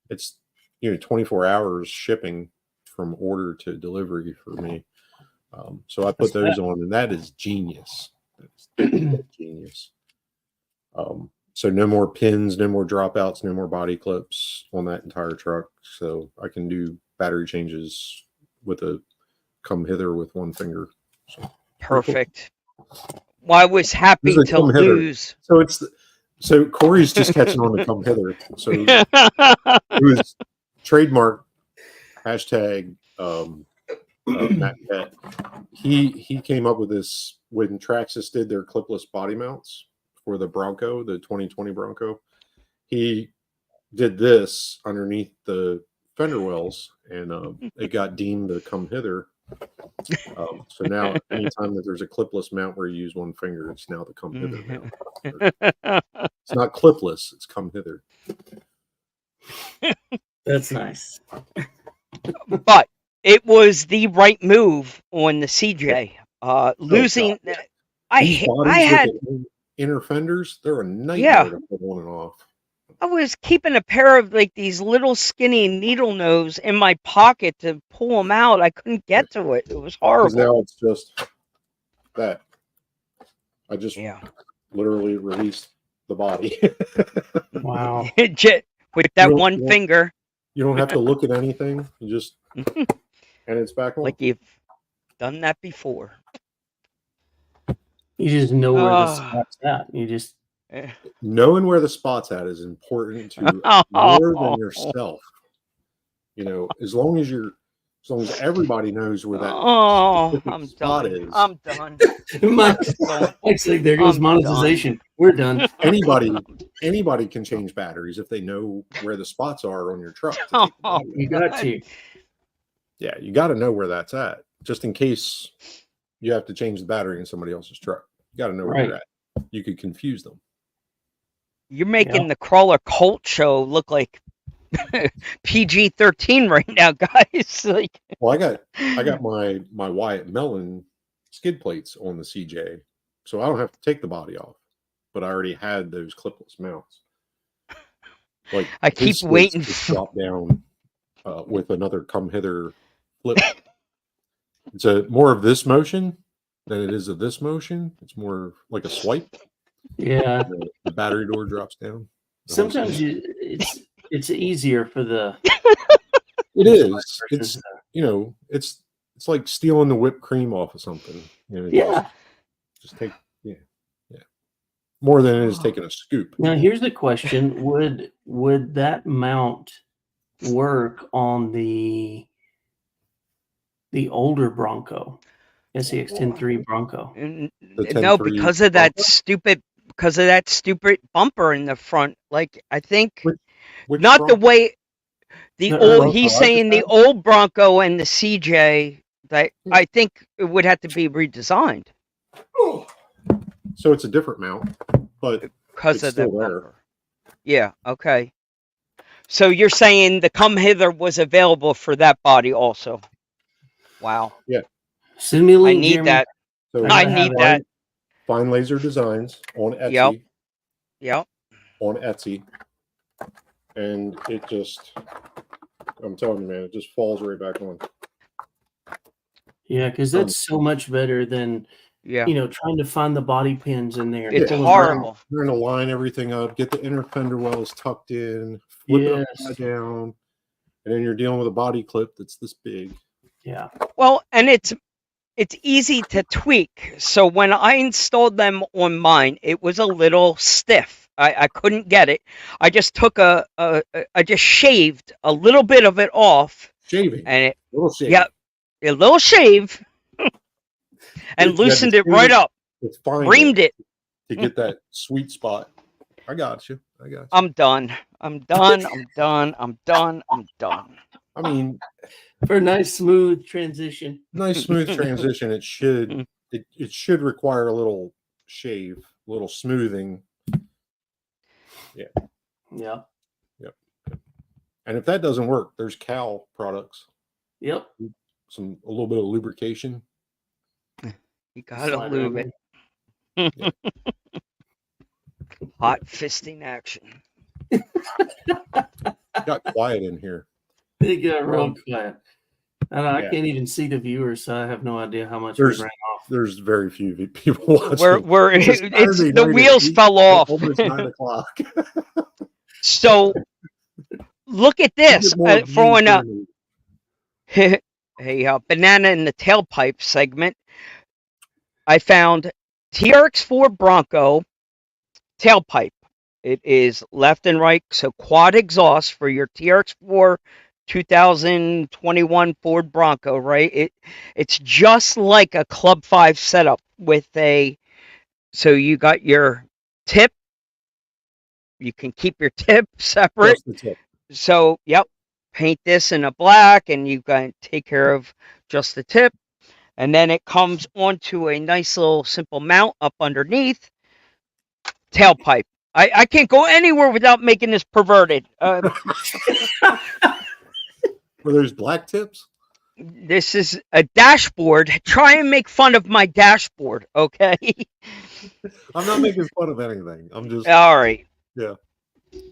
It's 24 hours shipping from order to delivery for me. So I put those on, and that is genius. That's genius. So no more pins, no more dropouts, no more body clips on that entire truck. So I can do battery changes with a come hither with one finger. So, perfect. Well, I was happy to lose. So Corey's just catching on to come hither. So it was trademark hashtag Matt Pett. He came up with this when Traxxas did their clipless body mounts for the Bronco, the 2020 Bronco. He did this underneath the fender wells, and it got deemed to come hither. So now anytime that there's a clipless mount where you use one finger, it's now the come hither mount. It's not clipless, it's come hither. That's nice. But it was the right move on the CJ. Losing I had inner fenders, they're a nightmare to put on and off. I was keeping a pair of like these little skinny needle nose in my pocket to pull them out. I couldn't get to it. It was horrible. Now it's just that. I just literally released the body. Wow. With that one finger. You don't have to look at anything. You just and it's back on. Like you've done that before. You just know where the spot's at. You just knowing where the spot's at is important to more than yourself. As long as everybody knows where that spot is. I'm done. Actually, there goes monetization. Done. We're done. Anybody can change batteries if they know where the spots are on your truck. You got to. Yeah, you got to know where that's at, just in case you have to change the battery in somebody else's truck. You got to know where they're at. You could confuse them. You're making the Crawler Cult show look like PG-13 right now, guys. Well, I got my Wyatt Mellon skid plates on the CJ, so I don't have to take the body off. But I already had those clipless mounts. Like I keep waiting to drop down with another come hither flip. It's more of this motion than it is of this motion. It's more like a swipe. Yeah. The battery door drops down. Sometimes it's easier for the. It is. It's like stealing the whipped cream off of something. Just take more than it is taking a scoop. Now here's the question: Would that mount work on the older Bronco, SEX 10.3 Bronco? No, because of that stupid bumper in the front. Like I think which not Bronco? The way the old. He's saying the old Bronco and the CJ. That I think it would have to be redesigned. So it's a different mount, but because of that bumper. Yeah. Okay. So you're saying the come hither was available for that body also? Wow. Yeah. Send me a link. I need that. So I need that. Fine laser designs on Etsy. Yep. On Etsy, and it just. I'm telling you, man, it just falls right back on. Yeah, because that's so much better than trying to find the body pins in there. It's horrible. You're going to line everything up, get the inner fender wells tucked in, flip it upside down, and then you're dealing with a body clip that's this big. Yeah. Well, and it's easy to tweak. So when I installed them on mine, it was a little stiff. I couldn't get it. I just took I just shaved a little bit of it off. Shaving. And little shave. Yeah. A little shave and loosened it right up. Reamed it to get that sweet spot. I got you. I'm done. I'm done. I'm done. I'm done. I'm done. I mean, For a nice smooth transition. nice smooth transition. It should require a little shave, a little smoothing. Yeah. Yeah. Yep. And if that doesn't work, there's Cal products. Yep. A little bit of lubrication. You gotta Slide lube right it. Yeah. Hot fisting action. Got quiet in here. They got real quiet. And I Yeah. can't even see the viewers, so I have no idea how much There's- we ran off. There's very few people watching. It's Saturday the night wheels at fell off. almost 9:00. So look at this. Throwing a banana in the tailpipe segment. I found TRX4 Bronco tailpipe. It is left and right, so quad exhaust for your TRX4 2021 Ford Bronco, right? It's just like a Club 5 setup with so you got your tip. You can keep your tip separate. Just the tip. So, yep, paint this in a black and you can take care of just the tip. And then it comes onto a nice little simple mount up underneath. Tailpipe. I can't go anywhere without making this perverted. Were those black tips? This is a dashboard. Try and make fun of my dashboard, okay? I'm not making fun of anything. I'm just All right. yeah.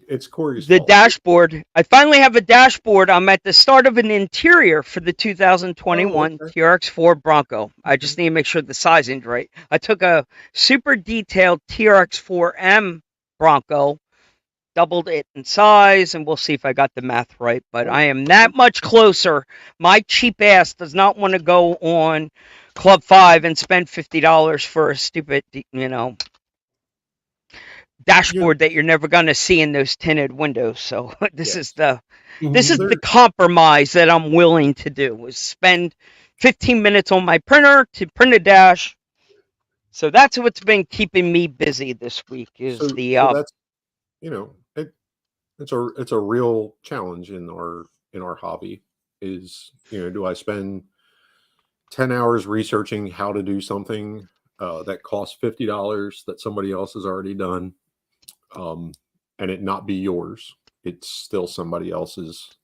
It's Corey's The fault. dashboard. I finally have a dashboard. I'm at the start of an interior for the 2021 TRX4 Bronco. I just need to make sure the sizing's right. I took a super detailed TRX4M Bronco, doubled it in size, and we'll see if I got the math right. But I am that much closer. My cheap ass does not want to go on Club 5 and spend $50 for a stupid, dashboard that you're never going to see in those tinted windows. So this is the compromise that I'm willing to do, is spend 15 minutes on my printer to print a dash. So that's what's been keeping me busy this week is so that's it's a real challenge in our hobby is, do I spend 10 hours researching how to do something that costs $50 that somebody else has already done, and it not be yours? It's still somebody else's.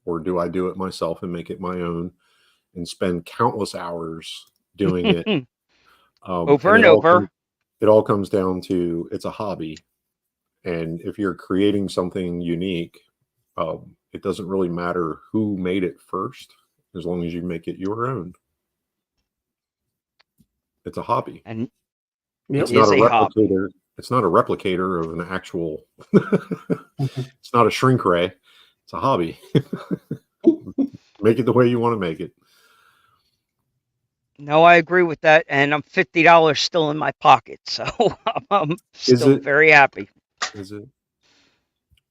Or do I do it myself and make it my own and spend countless hours doing it over and over? It all comes down to it's a hobby. And if you're creating something unique, it doesn't really matter who made it first, as long as you make it your own. It's a hobby. And it's not a replicator. It's not a replicator of an actual. It's not a shrink ray. It's a hobby. Make it the way you want to make it. No, I agree with that, and I'm $50 still in my pocket, so I'm still very happy. Is it?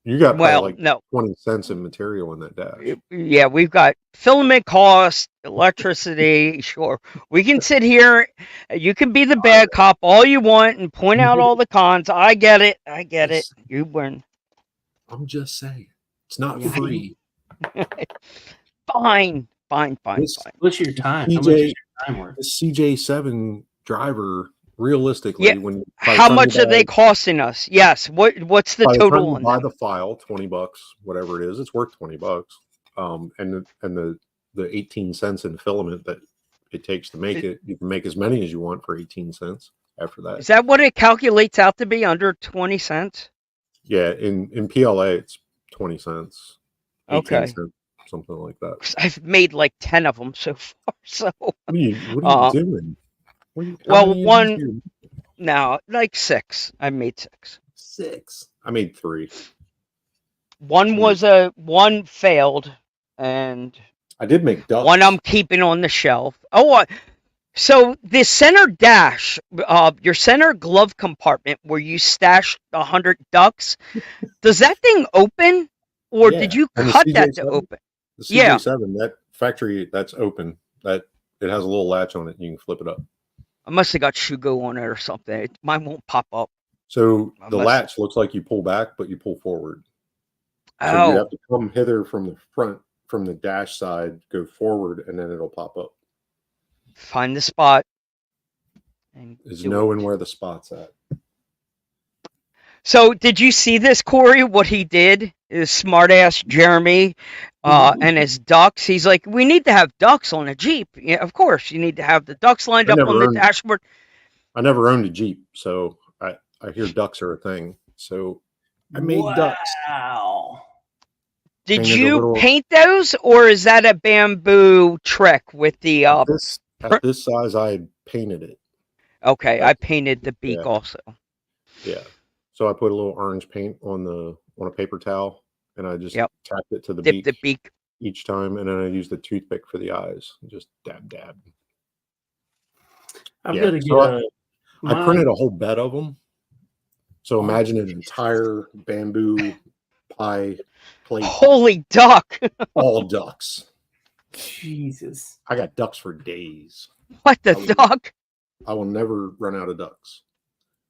You got like 20 cents in material in that dash. Yeah, we've got filament cost, electricity. Sure, we can sit here. You can be the bad cop all you want and point out all the cons. I get it. You win. I'm just saying, it's not free. Fine. What's your time? CJ, how much is your time worth? The CJ7 driver, realistically, how much are they costing us? Yes. What's the total on buy the file? $20, whatever it is. It's worth $20. And the 18 cents in filament that it takes to make it, you can make as many as you want for 18 cents. After that, is that what it calculates out to be? Under 20 cents? Yeah, in PLA it's 20 cents. Okay. Cents, something like that. I've made like 10 of them so far. So what are you doing? No, like 6. I made 6. 6. I made 3. One failed, and I did make ducks. One I'm keeping on the shelf. So the center dash, your center glove compartment where you stashed 100 ducks, does that thing open, or did you cut that to open? The CJ7, that factory, that's open. That it has a little latch on it. You can flip it up. I must have got Shugo on it or something. Mine won't pop up. So the latch looks like you pull back, but you pull forward. So you Oh, have to come hither from the front, from the dash side, go forward, and then it'll pop up. find the spot. And Is do it. knowing where the spot's at. So, did you see this, Corey? What he did is smart ass Jeremy and his ducks. He's like, we need to have ducks on a Jeep. Yeah, of course, you need to have the ducks lined up on the dashboard. I never owned a Jeep, so I hear ducks are a thing. So I made ducks. Wow. Did you paint those, or is that a bamboo trick with the at this size? I painted it. Okay, I painted the beak also. Yeah. So I put a little orange paint on a paper towel, and I just tapped it to the beak each time, and then I used the toothpick for the eyes. Just dab. I've got to get I printed a whole bed of them. So imagine an entire bamboo pie plate. Holy duck! All ducks. Jesus. I got ducks for days. What the duck? I will never run out of ducks.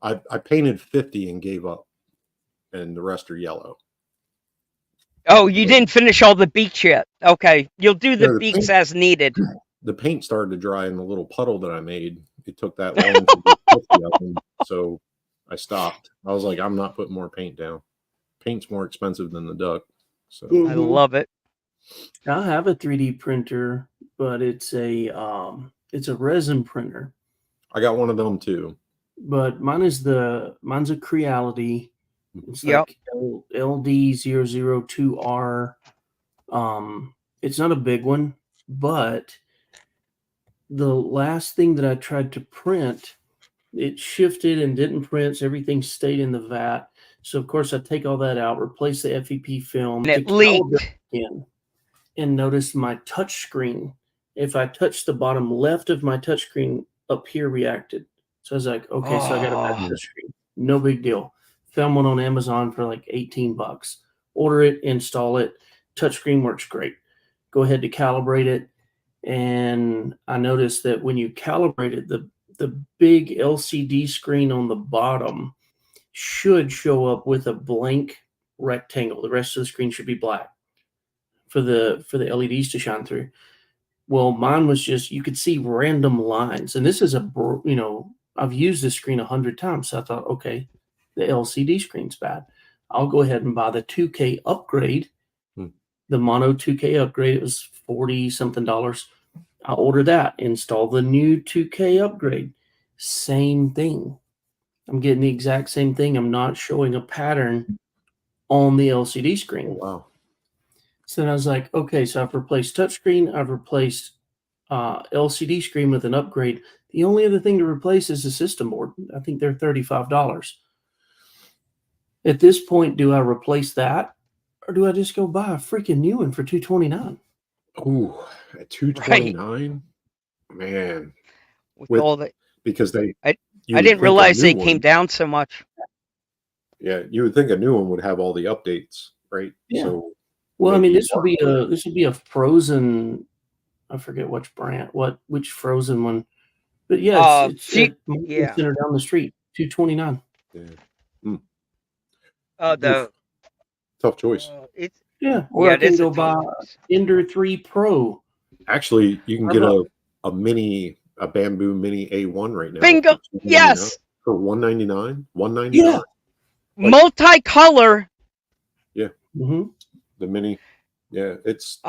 I painted 50 and gave up, and the rest are yellow. Oh, you didn't finish all the beaks yet. Okay, you'll do the beaks as needed. The paint started to dry in the little puddle that I made. It took that long to get 50 of them, so I stopped. I was like, I'm not putting more paint down. Paint's more expensive than the duck. So I love it. I have a 3D printer, but it's a resin printer. I got one of them too. But mine's a Creality. It's like LD002R. It's not a big one, but the last thing that I tried to print, it shifted and didn't print, so everything stayed in the vat. So of course I take all that out, replace the FEP film, and it leaked again, and notice my touch screen. If I touch the bottom left of my touch screen, up here reacted. So I was like, okay, so I got a bad touch screen. No big deal. Found one on Amazon for like $18. Order it, install it. Touchscreen works great. Go ahead to calibrate it. And I noticed that when you calibrate it, the big LCD screen on the bottom should show up with a blank rectangle. The rest of the screen should be black for the LEDs to shine through. Well, mine was just, you could see random lines. And this is I've used this screen 100 times. So I thought, okay, the LCD screen's bad. I'll go ahead and buy the 2K upgrade, the mono 2K upgrade. It was $40-something. I ordered that, install the new 2K upgrade. Same thing. I'm getting the exact same thing. I'm not showing a pattern on the LCD screen. Oh, wow. So then I was like, okay, so I've replaced touchscreen. I've replaced LCD screen with an upgrade. The only other thing to replace is the system board. I think they're $35. At this point, do I replace that, or do I just go buy a freaking new one for $229? Ooh, at $229, man. With all the because I didn't realize they came down so much. Yeah, you would think a new one would have all the updates, right? Yeah. So, well, I mean, this would be a Frozen. I forget which brand, which Frozen one, but yeah, it's center down the street, $229. Yeah. Tough choice. Or I can go buy Ender 3 Pro. Actually, you can get a bamboo mini A1 right now. Bingo! Yes. For $199. $199. Yeah. Multicolor. Yeah. Mm-hmm. The mini. Yeah, that's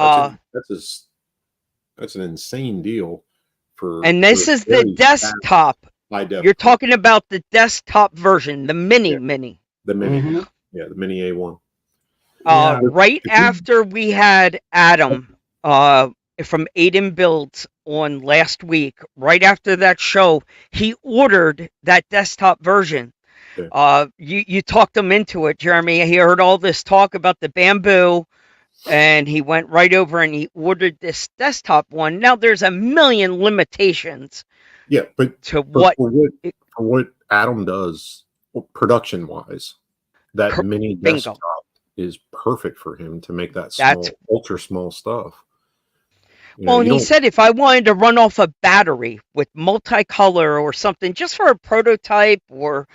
an insane deal for. And this is the desktop. You're talking about the desktop version, the mini. The mini. Mm-hmm. Yeah, the mini A1. Right after we had Adam from Aiden Builds on last week, right after that show, he ordered that desktop version. Yeah. You talked him into it, Jeremy. He heard all this talk about the bamboo, and he went right over and he ordered this desktop one. Now there's a million limitations. Yeah, but for what Adam does production wise, that mini desktop is perfect for him to make that small, ultra small stuff. Well, and he said if I wanted to run off a battery with multicolor or something, just for a prototype or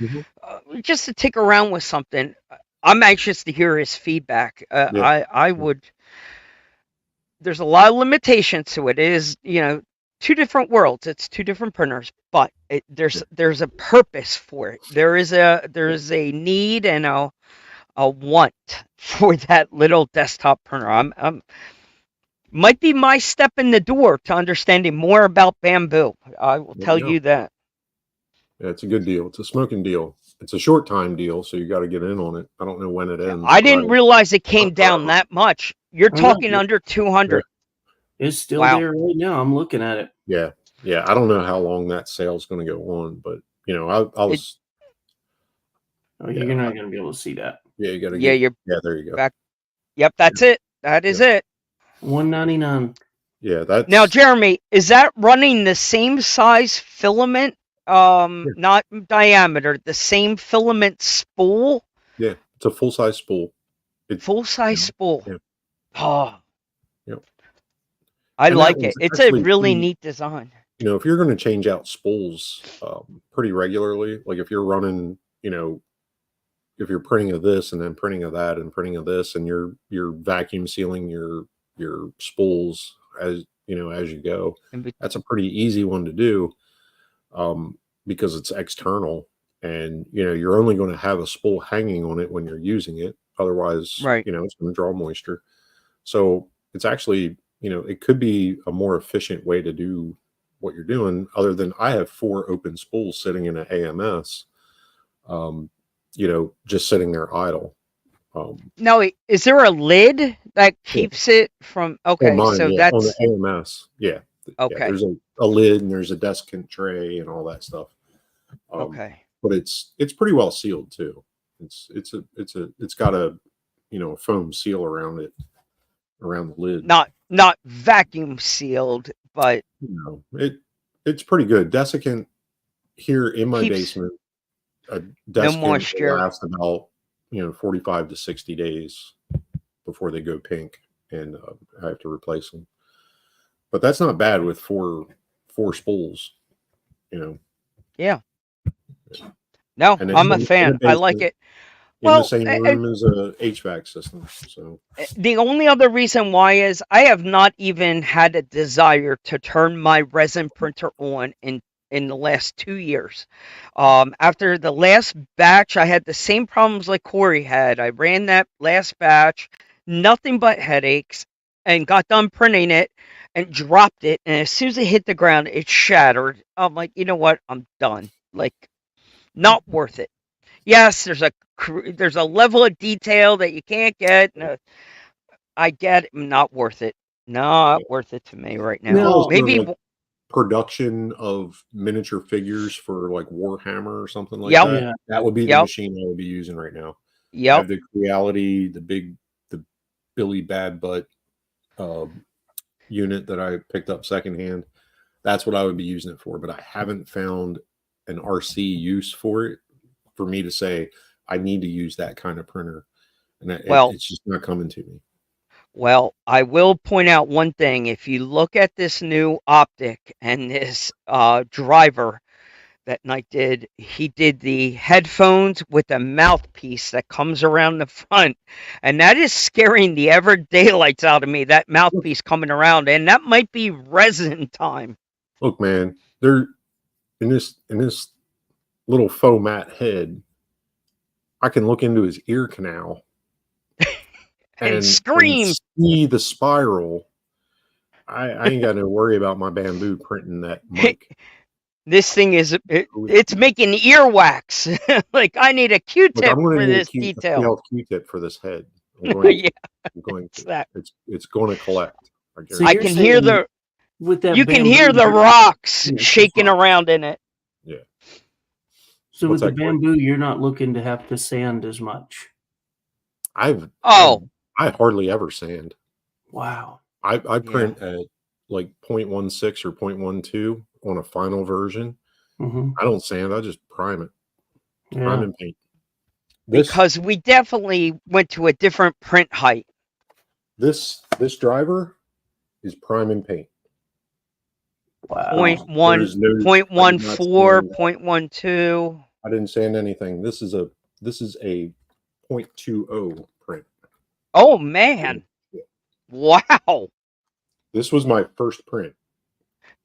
just to tick around with something, I'm anxious to hear his feedback. Yeah. I would. There's a lot of limitations to it. It is, two different worlds. It's two different printers, but there's a purpose for it. There is a need and a want for that little desktop printer. I'm might be my step in the door to understanding more about Bamboo. I will tell you that. Yeah, it's a good deal. It's a smoking deal. It's a short time deal, so you got to get in on it. I don't know when it ends. I didn't realize it came down that much. You're talking under 200. It's still there right now. I'm looking at it. Yeah. Yeah. I don't know how long that sale's going to go on, but I was. You're not going to be able to see that. Yeah, you got to. Yeah, there you go. Back. Yep, that's it. That is it. $199. Yeah, that's. Now, Jeremy, is that running the same size filament? Not diameter, the same filament spool? Yeah, it's a full size spool. Full size spool. Yeah. Oh. Yep. I like it. It's a really neat design. If you're going to change out spools pretty regularly, like if you're running, if you're printing of this and then printing of that and printing of this, and you're vacuum sealing your spools as you go, that's a pretty easy one to do, because it's external, and you're only going to have a spool hanging on it when you're using it. Otherwise, it's going to draw moisture. So it's actually, it could be a more efficient way to do what you're doing, other than I have 4 open spools sitting in an AMS, just sitting there idle. Now, is there a lid that keeps it from? Okay, so that's on the AMS. Yeah. Okay. Yeah, there's a lid and there's a desiccant tray and all that stuff. Okay. But it's pretty well sealed too. It's got a foam seal around it, around the lid. Not vacuum sealed, but it's pretty good. Desiccant here in my basement. A desiccant will last about 45 to 60 days before they go pink, and I have to replace them. But that's not bad with four spools, Yeah. No, I'm a fan. I like it. In the same room as a HVAC system. So the only other reason why is I have not even had a desire to turn my resin printer on in the last 2 years. After the last batch, I had the same problems like Corey had. I ran that last batch, nothing but headaches, and got done printing it and dropped it. And as soon as it hit the ground, it shattered. I'm like, you know what? I'm done. Like, not worth it. Yes, there's a level of detail that you can't get. I get it. Not worth it. Not worth it to me right now. No, maybe production of miniature figures for like Warhammer or something like that. Yeah. That would be the machine I would be using right now. Yeah. I have the Creality, the Billy Bad Butt unit that I picked up secondhand. That's what I would be using it for. But I haven't found an RC use for it, for me to say I need to use that kind of printer, and it's just not coming to me. Well, I will point out one thing. If you look at this new optic and this driver that Knight did, he did the headphones with a mouthpiece that comes around the front, and that is scaring the ever daylights out of me, that mouthpiece coming around, and that might be resin time. Look, man, they're in this little faux mat head, I can look into his ear canal and scream, and see the spiral. I ain't got to worry about my Bamboo printing that mic. This thing it's making earwax. Like, I need a Q-tip for this detail. A Q-tip for this head. I'm going to. It's going to collect. I can hear you can hear the rocks shaking around in it. Yeah. So with the Bamboo, you're not looking to have to sand as much. I hardly ever sand. Wow. I print at like 0.16 or 0.12 on a final version. Mm-hmm. I don't sand. I just prime it. Prime and paint. Because we definitely went to a different print height. This driver is prime and paint. Wow. 0.14, 0.12. I didn't sand anything. This is a .20 print. Oh man. Yeah. Wow. This was my first print.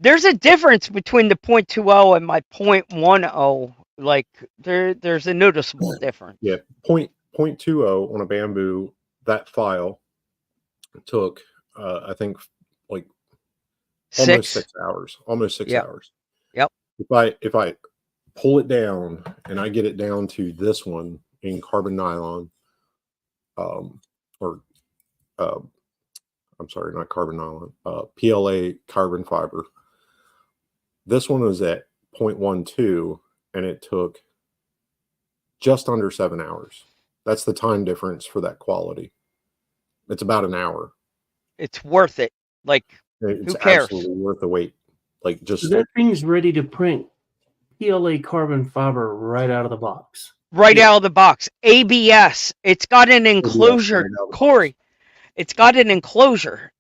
There's a difference between the .20 and my .10. Like there's a noticeable difference. Yeah, .20 on a Bamboo. That file took I think like almost 6 hours. Almost 6 hours. Yep. If I pull it down and I get it down to this one in carbon nylon, I'm sorry, not carbon nylon, PLA carbon fiber. This one was at .12 and it took just under 7 hours. That's the time difference for that quality. It's about an hour. It's worth it. Like, it's who cares? Absolutely worth the wait. Like, just so that thing's ready to print PLA carbon fiber right out of the box. Right out of the box. ABS. It's got an enclosure, Corey. It's got an enclosure.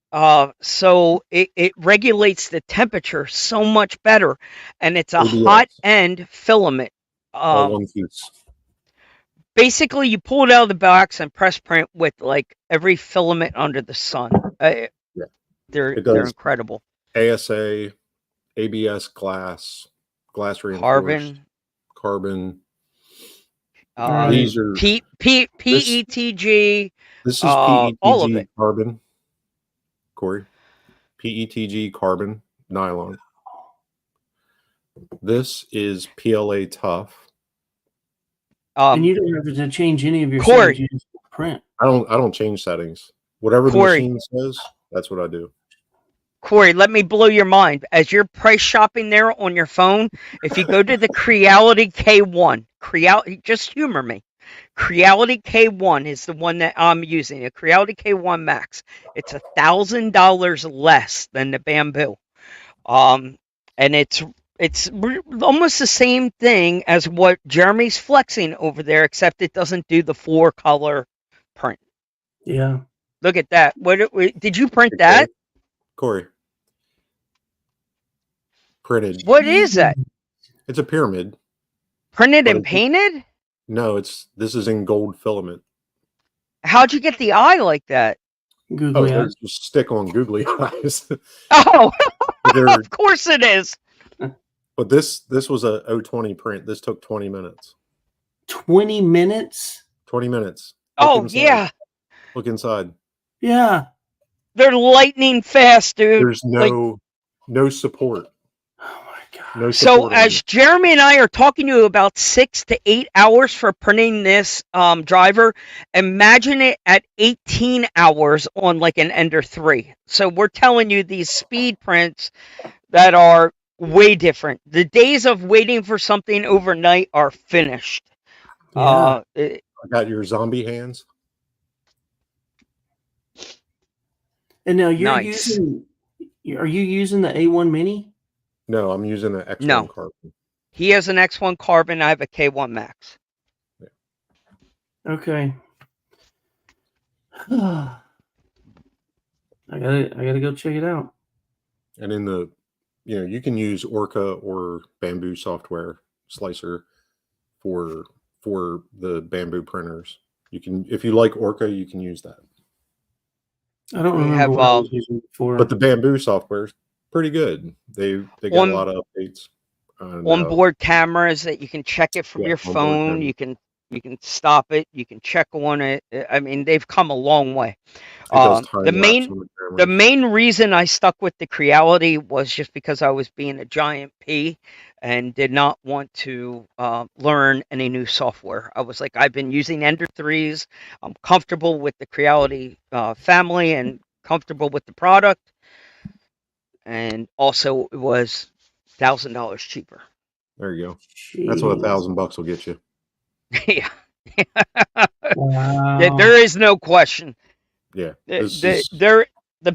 So it regulates the temperature so much better, and it's a hot end filament. One piece. Basically, you pull it out of the box and press print with like every filament under the sun. They're incredible. ASA, ABS, glass reinforced, carbon. These are PETG. This is PETG all of it. Carbon, Corey. PETG carbon nylon. This is PLA tough. And you don't have to change any of your Corey, settings. You just print. I don't change settings. Whatever the machine says, that's what I do. Corey, let me blow your mind. As you're price shopping there on your phone, if you go to the Creality K1, just humor me. Creality K1 is the one that I'm using, a Creality K1 Max. It's $1,000 less than the Bamboo. And it's almost the same thing as what Jeremy's flexing over there, except it doesn't do the 4-color print. Yeah. Look at that. What did you print that? Corey. Printed. What is that? It's a pyramid. Printed and painted? No, this is in gold filament. How'd you get the eye like that? Googly eyes. Just stick on googly eyes. Oh, of course it is. But this was a 020 print. This took 20 minutes. 20 minutes? 20 minutes. Yeah. Look inside. Yeah. They're lightning fast, dude. There's no support. Oh my god. No support. So as Jeremy and I are talking to you about 6 to 8 hours for printing this driver, imagine it at 18 hours on like an Ender 3. So we're telling you these speed prints that are way different. The days of waiting for something overnight are finished. Yeah. I got your zombie hands. And now are you using the A1 Mini? No, I'm using an X1 Carbon. He has an X1 Carbon. I have a K1 Max. Yeah. Okay. I gotta go check it out. And in the you can use Orca or Bamboo software slicer for the Bamboo printers. You can, if you like Orca, you can use that. I don't remember what I was using before. But the Bamboo software is pretty good. They got a lot of updates. Onboard cameras that you can check it from your phone. You can stop it. You can check on it. I mean, they've come a long way. The main reason I stuck with the Creality was just because I was being a giant P and did not want to learn any new software. I was like, I've been using Ender 3s. I'm comfortable with the Creality family and comfortable with the product. And also, it was $1,000 cheaper. There you go. Jeez. That's what $1,000 will get you. Yeah. Wow. There is no question. Yeah. The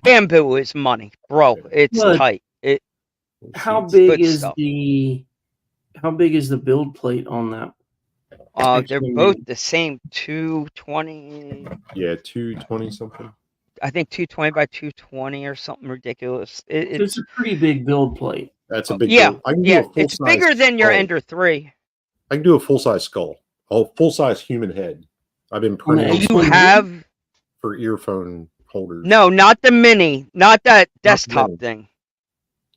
Bamboo is money, bro. It's tight. How big is the build plate on that? They're both the same 220. Yeah, 220 something. I think 220 by 220 or something ridiculous. It's a pretty big build plate. That's a big build. I can do it's bigger than your Ender 3. I can do a full-size skull, a full-size human head I've been On the printing Do you have? for earphone holders. No, not the mini, not that desktop mini. thing.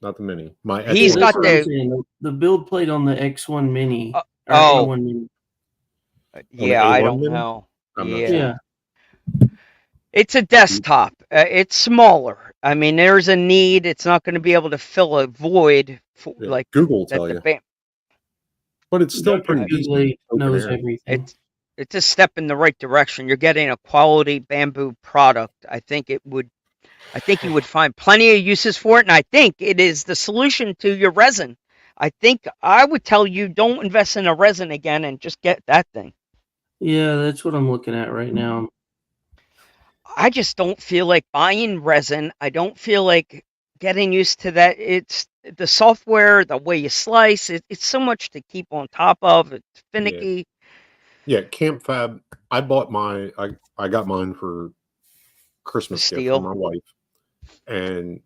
Not the mini. My He's X1 got what I'm the. saying. The build plate on the X1 Mini or Oh, A1 Mini. yeah, A1 I don't mini? know. I'm not Yeah. sure. Yeah. It's a desktop. It's smaller. I mean, there's a need. It's not going to be able to fill a void for Yeah, like Google will that. tell The you, band. but it's still Dr. pretty Google decent. Open knows air. everything. It's a step in the right direction. You're getting a quality bamboo product. I think you would find plenty of uses for it, and I think it is the solution to your resin. I think I would tell you don't invest in a resin again and just get that thing. Yeah, that's what I'm looking at right now. I just don't feel like buying resin. I don't feel like getting used to that. It's the software, the way you slice. It's so much to keep on top of. It's finicky. Yeah, Camp Fab. I got mine for Christmas gift for Steel. my wife, and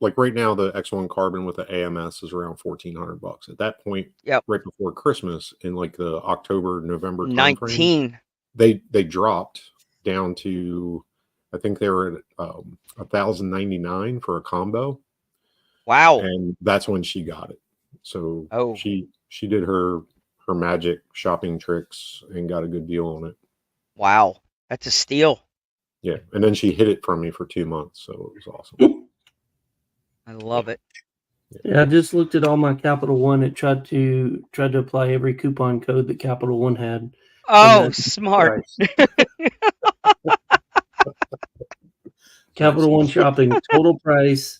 right now the X1 Carbon with the AMS is around $1,400. At that point, Yep. right before Christmas, in like the October November timeframe, 19. they dropped down to, I think they were at $1,099 for a combo. Wow. And that's when she got it. So Oh. she did her magic shopping tricks and got a good deal on it. Wow. That's a steal. Yeah. And then she hid it from me for 2 months. So it was awesome. I love it. Yeah, I just looked at all my Capital One. It tried to apply every coupon code that Capital One had. Oh, smart. Capital One shopping total price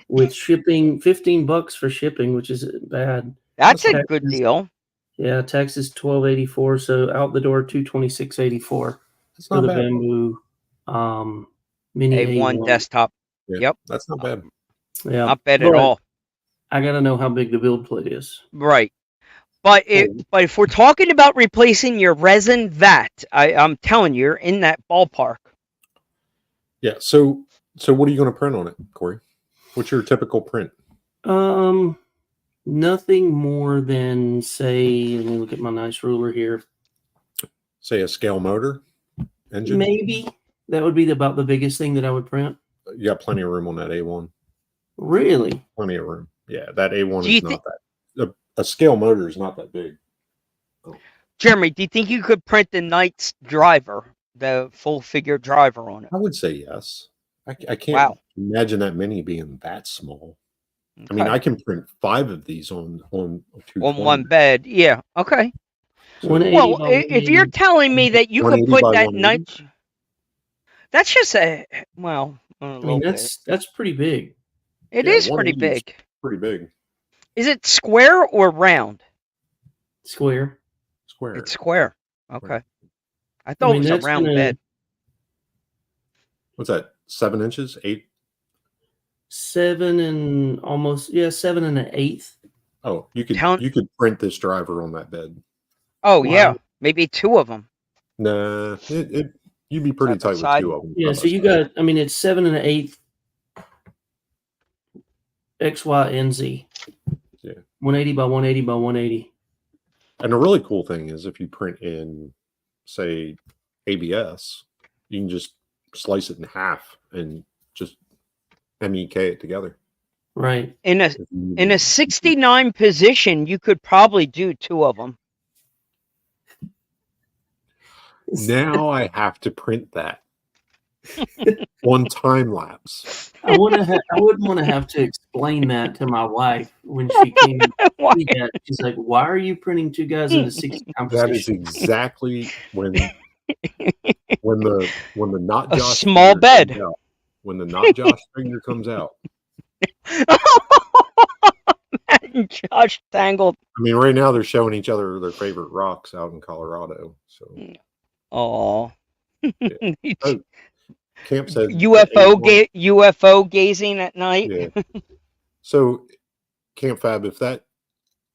with shipping $15 for shipping, which is bad. That's a good deal. Yeah, tax is $12.84, so out the door $226.84 for the bad. bamboo mini A1 desktop. Yeah, Yep. That's not bad. Yeah, Not bad at all. I gotta know how big the build plate is. Right. But if we're talking about replacing your resin vat, I'm telling you, you're in that ballpark. Yeah. So what are you going to print on it, Corey? What's your typical print? Nothing more than, say, let me look at my nice ruler here. Say a scale motor engine? Maybe. That would be about the biggest thing that I would print. You got plenty of room on that A1. Really? Plenty of room. Yeah, that A1 is not that. A scale motor is not that big. Oh. Jeremy, do you think you could print the Knight's driver, the full figure driver on it? I would say yes. I can't imagine that mini being that small. Okay. I mean, I can print 5 of these on one bed. Yeah. Okay. So, well, if you're telling me that you could put that Knight, that's just a I mean, that's pretty big. It is pretty big. Pretty big. Is it square or round? Square. Square. It's square. Okay. I thought it was a round bed. What's that? 7 inches? 8? 7 and 1/8. Oh, you could print this driver on that bed. Oh yeah, maybe 2 of them. Nah, you'd be pretty tight with 2 of them. Yeah, so you got. I mean, it's 7 1/8 X, Y, and Z. Yeah. 180 by 180 by 180. And the really cool thing is if you print in, say, ABS, you can just slice it in half and just MEK it together. Right. In a 69 position, you could probably do 2 of them. Now I have to print that. One time lapse. I wouldn't want to have to explain that to my wife when she came in. She's like, "Why are you printing 2 guys in a 69 position?" That is exactly when the not Josh a small bed. Out, when the not Josh finger comes out. Josh tangled. I mean, right now they're showing each other their favorite rocks out in Colorado. So, yeah. Camp said UFO gazing at night. Yeah. So, Camp Fab,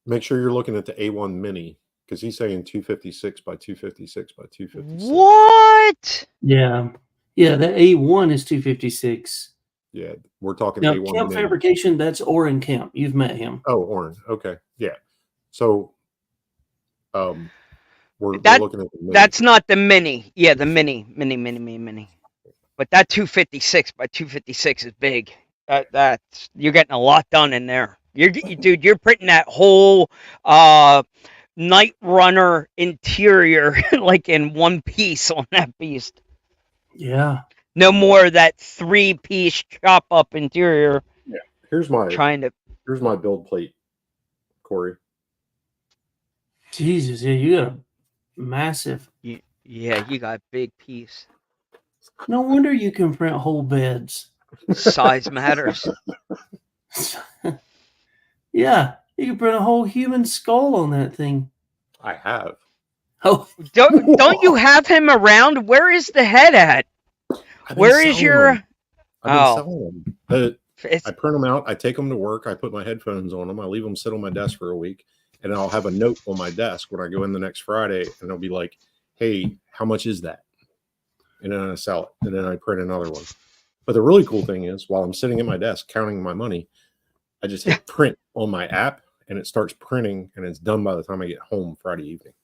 make sure you're looking at the A1 Mini because he's saying 256 by 256 by 256. What? Yeah, the A1 is 256. Yeah, we're talking now, A1 Camp Mini. Fabrication. That's Oren Camp. You've met him. Oh, Oren. Okay, yeah. So, we're we're looking at the mini. That's not the mini. Yeah, the mini. But that 256 by 256 is big. That's you're getting a lot done in there. You're printing that whole Night Runner interior like in one piece on that beast. Yeah. No more of that 3-piece chop up interior. Yeah. Here's my build plate, Corey. Jesus, yeah, you got a massive. Yeah, you got a big piece. No wonder you can print whole beds. Size matters. Yeah, you can print a whole human skull on that thing. I have. Oh, don't you have him around? Where is the head at? Where is your? I've been selling them. I print them out. I take them to work. I put my headphones on them. I leave them sit on my desk for a week, and I'll have a note on my desk when I go in the next Friday, and I'll be like, "Hey, how much is that?" And then I sell it, and then I print another one. But the really cool thing is, while I'm sitting at my desk counting my money, I just hit print on my app, and it starts printing, and it's done by the time I get home Friday evening.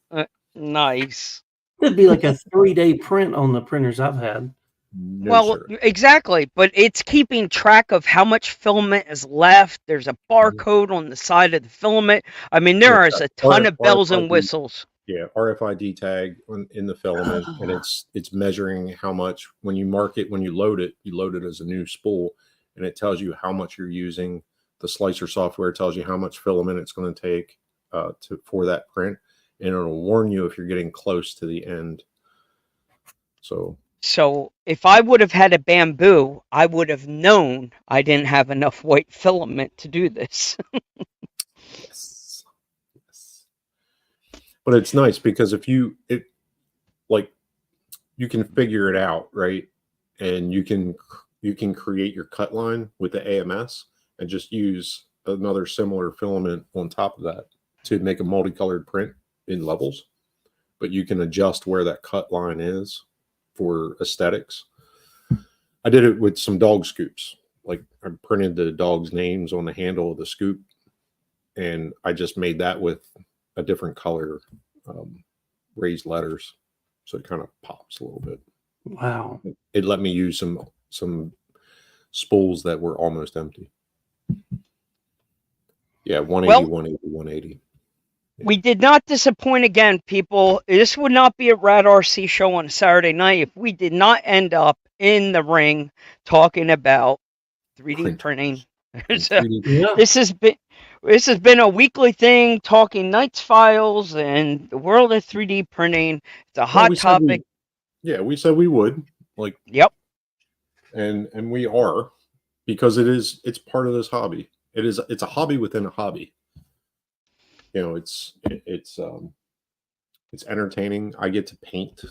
Nice. It'd be like a 3-day print on the printers I've had. No, exactly, but it's keeping track of how much filament is left. There's a barcode on the side of the filament. I mean, there is a ton of bells and whistles. Yeah, RFID tag in the filament, and it's measuring how much when you mark it, when you load it as a new spool, and it tells you how much you're using. The slicer software tells you how much filament it's going to take for that print, and it'll warn you if you're getting close to the end. So if I would have had a bamboo, I would have known I didn't have enough white filament to do this. Yes. But it's nice because you can figure it out, right? And you can create your cut line with the AMS and just use another similar filament on top of that to make a multicolored print in levels. But you can adjust where that cut line is for aesthetics. I did it with some dog scoops. Like I printed the dog's names on the handle of the scoop, and I just made that with a different color raised letters, so it kind of pops a little bit. Wow. It let me use some spools that were almost empty. Yeah, 180, 180, 180. We did not disappoint again, people. This would not be a Rad RC show on a Saturday night if we did not end up in the ring talking about 3D printing. This has been a weekly thing, talking Knights files and the world of 3D printing. It's a hot topic. We said we would. Yep. And we are, because it's part of this hobby. It's a hobby within a hobby. It's entertaining. I get to paint.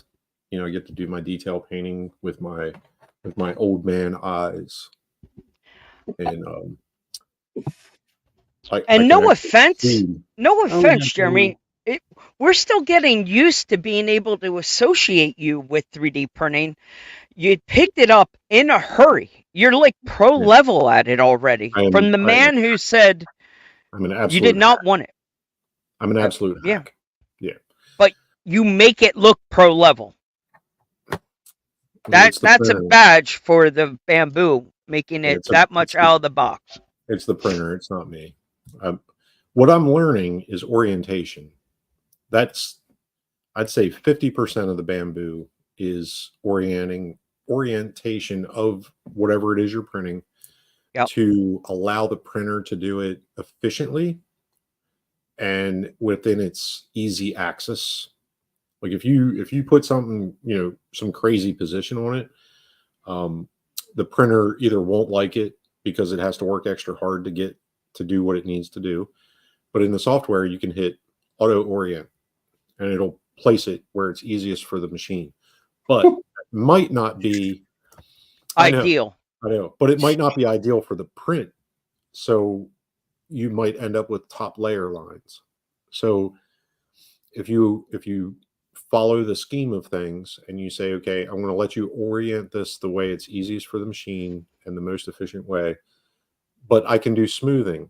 I get to do my detail painting with my old man eyes. And no offense, Jeremy. We're still getting used to being able to associate you with 3D printing. You picked it up in a hurry. You're like pro level at it already. From the man who said you did not want it. I'm an absolute hack. Yeah. But you make it look pro level. That's a badge for the bamboo, making it that much out of the box. It's the printer. It's not me. What I'm learning is orientation. I'd say 50% of the bamboo is orientation of whatever it is you're printing to allow the printer to do it efficiently and within its easy access. Like if you put something, some crazy position on it, the printer either won't like it because it has to work extra hard to do what it needs to do. But in the software, you can hit auto orient and it'll place it where it's easiest for the machine. But it might not be ideal. I know, but it might not be ideal for the print. So you might end up with top layer lines. So if you follow the scheme of things and you say, okay, I'm going to let you orient this the way it's easiest for the machine and the most efficient way, but I can do smoothing.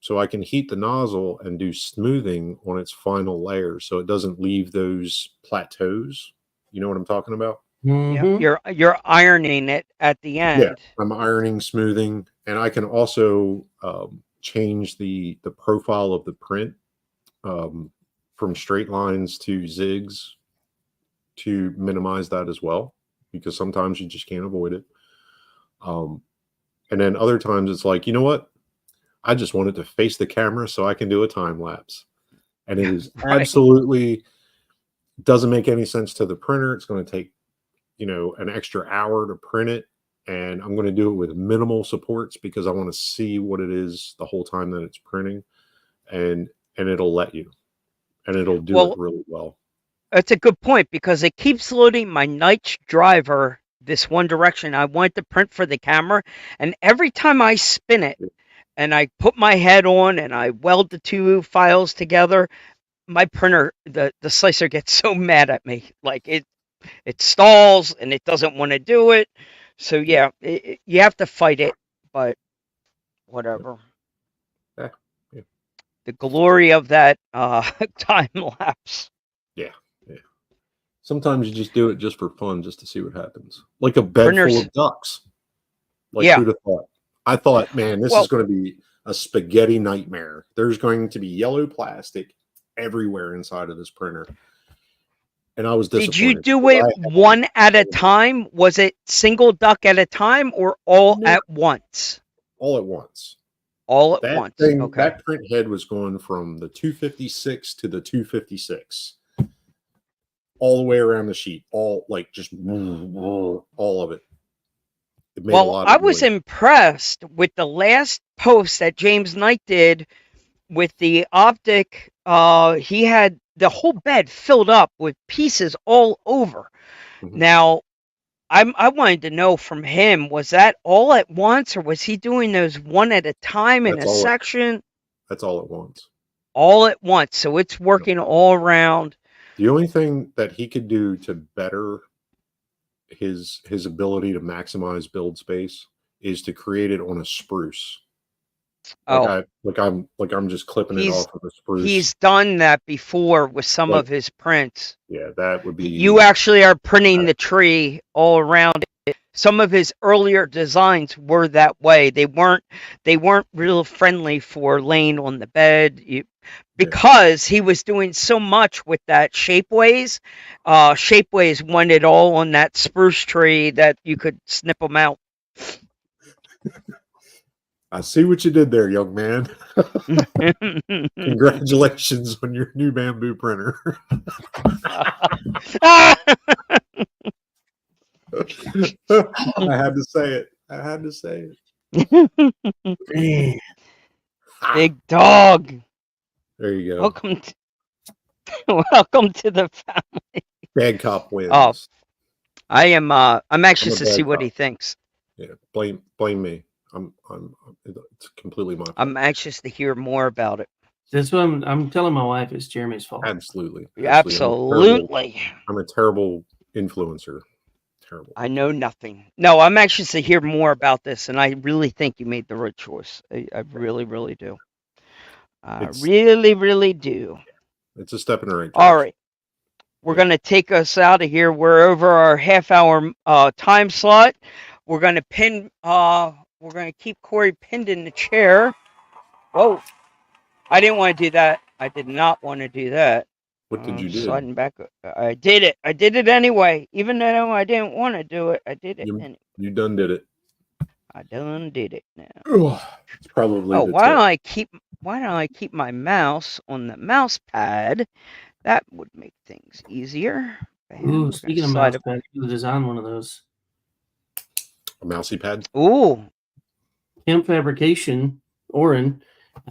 So I can heat the nozzle and do smoothing on its final layer so it doesn't leave those plateaus. You know what I'm talking about? Mm-hmm. You're ironing it at the end. Yeah, I'm ironing, smoothing, and I can also change the profile of the print from straight lines to zigs to minimize that as well, because sometimes you just can't avoid it. And then other times it's like, you know what? I just want it to face the camera so I can do a time lapse. And it is Right. absolutely doesn't make any sense to the printer. It's going to take, an extra hour to print it. And I'm going to do it with minimal supports because I want to see what it is the whole time that it's printing. And it'll let you. And it'll do it really well. That's a good point because it keeps loading my Knight driver this one direction. I want to print for the camera. And every time I spin it, and I put my head on and I weld the two files together, my printer, the slicer gets so mad at me. Like it stalls and it doesn't want to do it. So yeah, you have to fight it, but whatever. Yeah. The glory of that time lapse. Yeah. Sometimes you just do it just for fun, just to see what happens. Like a bed full of ducks. Like who'd have thought? I thought, man, this is going to be a spaghetti nightmare. There's going to be yellow plastic everywhere inside of this printer. And I was disappointed. Did you do it one at a time? Was it single duck at a time or all at once? All at once. All at once. Okay. That print head was going from the 256 to the 256. All the way around the sheet. All like just all of it. Well, I was impressed with the last post that James Knight did with the optic. He had the whole bed filled up with pieces all over. Mm-hmm. Now, I wanted to know from him, was that all at once or was he doing those one at a time in a section? That's all at once. All at once. So it's working all around. The only thing that he could do to better his ability to maximize build space is to create it on a spruce. I'm just clipping it off of a spruce. He's done that before with some of his prints. Yeah, that would be. You actually are printing the tree all around it. Some of his earlier designs were that way. They weren't real friendly for laying on the bed. Because he was doing so much with that Shapeways. Shapeways wanted all on that spruce tree that you could snip them out. I see what you did there, young man. Congratulations on your new bamboo printer. I had to say it. Big dog. There you go. Welcome to the family. Bad cop wins. Oh, I'm anxious to see what he thinks. Yeah, blame me. It's completely my fault. I'm anxious to hear more about it. That's what I'm telling my wife it's Jeremy's fault. Absolutely. I'm a terrible influencer. Terrible. I know nothing. No, I'm anxious to hear more about this, and I really think you made the right choice. I really, really do. Really do. It's a step in the right direction. All right. We're going to take us out of here. We're over our half-hour time slot. We're going to pin... we're going to keep Corey pinned in the chair. Whoa. I didn't want to do that. I did not want to do that. What did you do? Sliding back. I did it. I did it anyway. Even though I didn't want to do it, I did it anyway. You done did it. I done did it now. It's probably why don't I keep my mouse on the mouse pad? That would make things easier. Ooh, speaking of mouse pad, you design one of those. A mousy pad? Ooh. Camp Fabrication, Oren,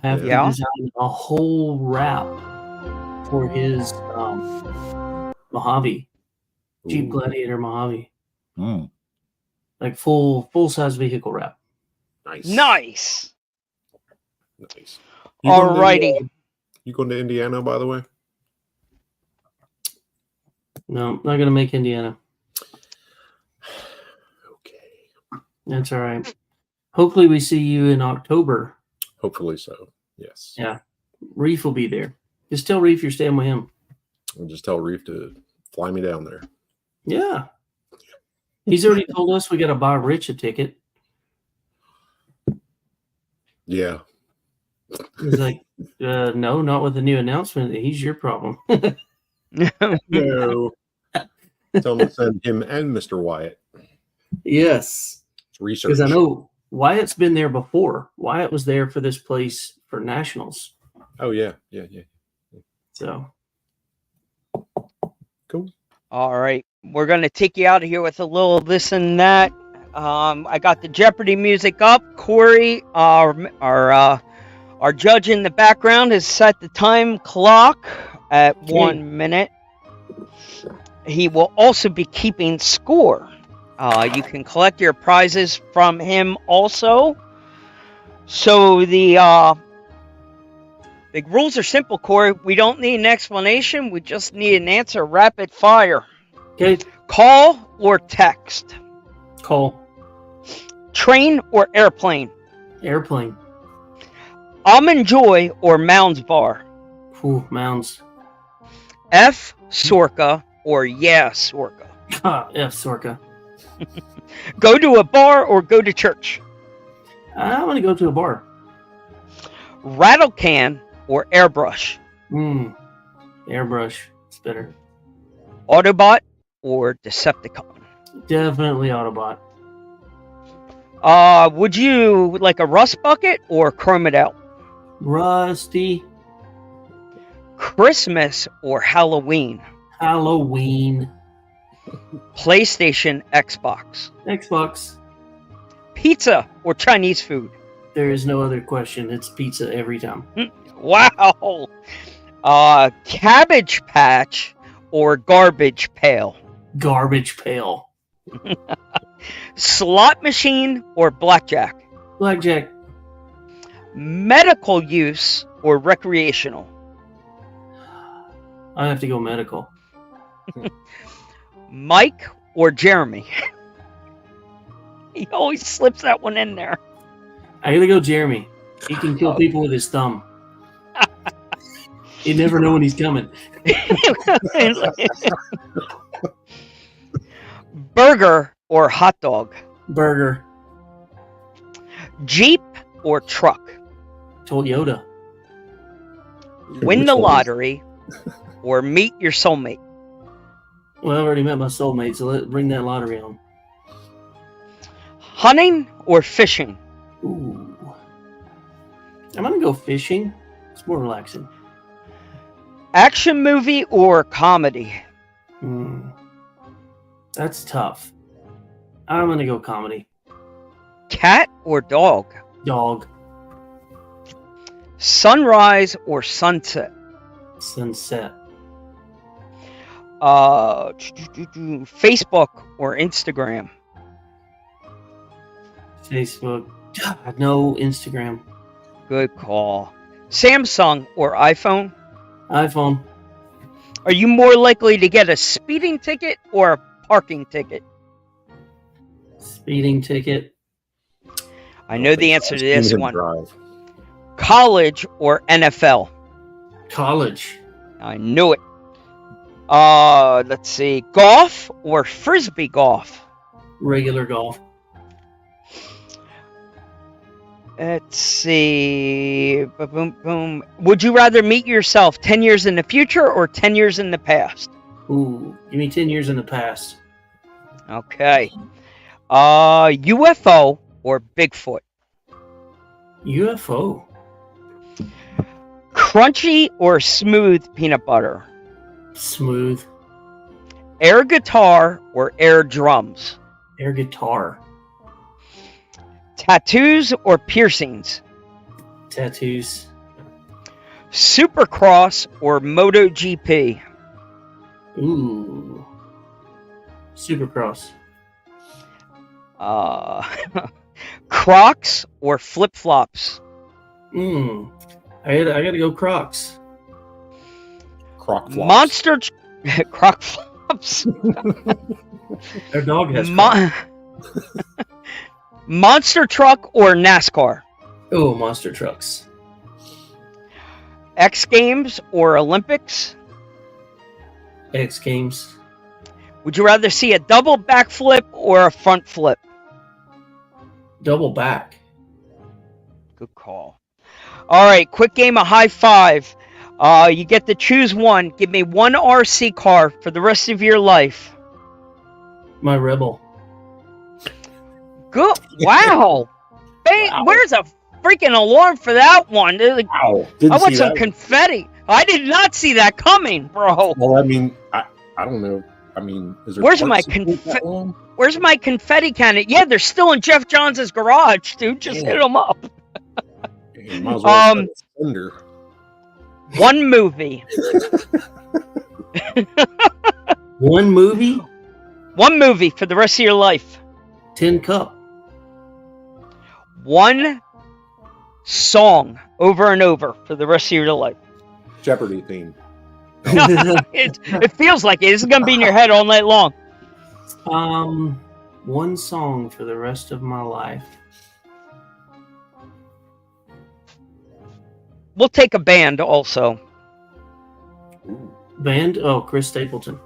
I have to design a whole wrap for his Mojave. Jeep Gladiator Mojave. Like full size vehicle wrap. Nice. Alrighty. You going to Indiana, by the way? No, not gonna make Indiana. That's all right. Hopefully we see you in October. Hopefully so. Yes. Yeah. Reef will be there. Just tell Reef you're staying with him. I'll just tell Reef to fly me down there. Yeah. He's already told us we got to buy Rich a ticket. Yeah. He's like, no, not with the new announcement. He's your problem. No. Tell him to send him and Mr. Wyatt. Yes. Research. Because I know Wyatt's been there before. Wyatt was there for this place for nationals. Oh, yeah. Yeah. So. Cool. All right. We're going to take you out of here with a little this and that. I got the Jeopardy music up. Corey, our judge in the background, has set the time clock at 1 minute. He will also be keeping score. You can collect your prizes from him also. So the rules are simple, Corey. We don't need an explanation. We just need an answer rapid fire. Okay. Call or text? Call. Train or airplane? Airplane. Almond Joy or Mounds Bar? Ooh, Mounds. F. Sorka or Yeah Sorka? F. Sorka. Go to a bar or go to church? I'm going to go to a bar. Rattle can or airbrush? Airbrush. It's better. Autobot or Decepticon? Definitely Autobot. Would you like a rust bucket or chrome it out? Rusty. Christmas or Halloween? Halloween. PlayStation, Xbox? Xbox. Pizza or Chinese food? There is no other question. It's pizza every time. Wow. Cabbage Patch or Garbage Pail? Garbage pail. Slot machine or blackjack? Blackjack. Medical use or recreational? I have to go medical. Mike or Jeremy? He always slips that one in there. I gotta go Jeremy. He can kill people with his thumb. You never know when he's coming. Burger or hot dog? Burger. Jeep or truck? Toyota. Win Which the one? lottery or meet your soulmate? Well, I've already met my soulmate, so let's bring that lottery on. Hunting or fishing? Ooh. I'm gonna go fishing. It's more relaxing. Action movie or comedy? That's tough. I'm gonna go comedy. Cat or dog? Dog. Sunrise or sunset? Sunset. Facebook or Instagram? Facebook. God, no, Instagram. Good call. Samsung or iPhone? iPhone. Are you more likely to get a speeding ticket or a parking ticket? Speeding ticket. I know the answer to this one. Drive. College or NFL? College. I knew it. Let's see. Golf or frisbee golf? Regular golf. Let's see. Boom, boom. Would you rather meet yourself 10 years in the future or 10 years in the past? Ooh, give me 10 years in the past. Okay. UFO or Bigfoot? UFO. Crunchy or smooth peanut butter? Smooth. Air guitar or air drums? Air guitar. Tattoos or piercings? Tattoos. Supercross or MotoGP? Ooh. Supercross. Crocs or flip-flops? I gotta go Crocs. Croc flops. Monster Croc flops. Their dog has Crocs. Monster truck or NASCAR? Oh, monster trucks. X Games or Olympics? X Games. Would you rather see a double backflip or a front flip? Double back. Good call. All right, quick game of high five. You get to choose one. Give me one RC car for the rest of your life. My Rebel. Good. Wow. Bang. Wow. Where's a freaking alarm for that one? Like, Wow. I want some confetti. I did not see that coming, bro. Well, I mean, I don't know. I mean, is there Where's my parts that take that long? Where's my confetti cannon? Yeah, they're still in Jeff Johns' garage, dude. Just hit them up. You might as well set it under. One movie. One movie? One movie for the rest of your life. Tin Cup. One song over and over for the rest of your life. Jeopardy theme. It feels like it. This is going to be in your head all night long. One song for the rest of my life. We'll take a band also. Ooh, Band? Oh, Chris Stapleton.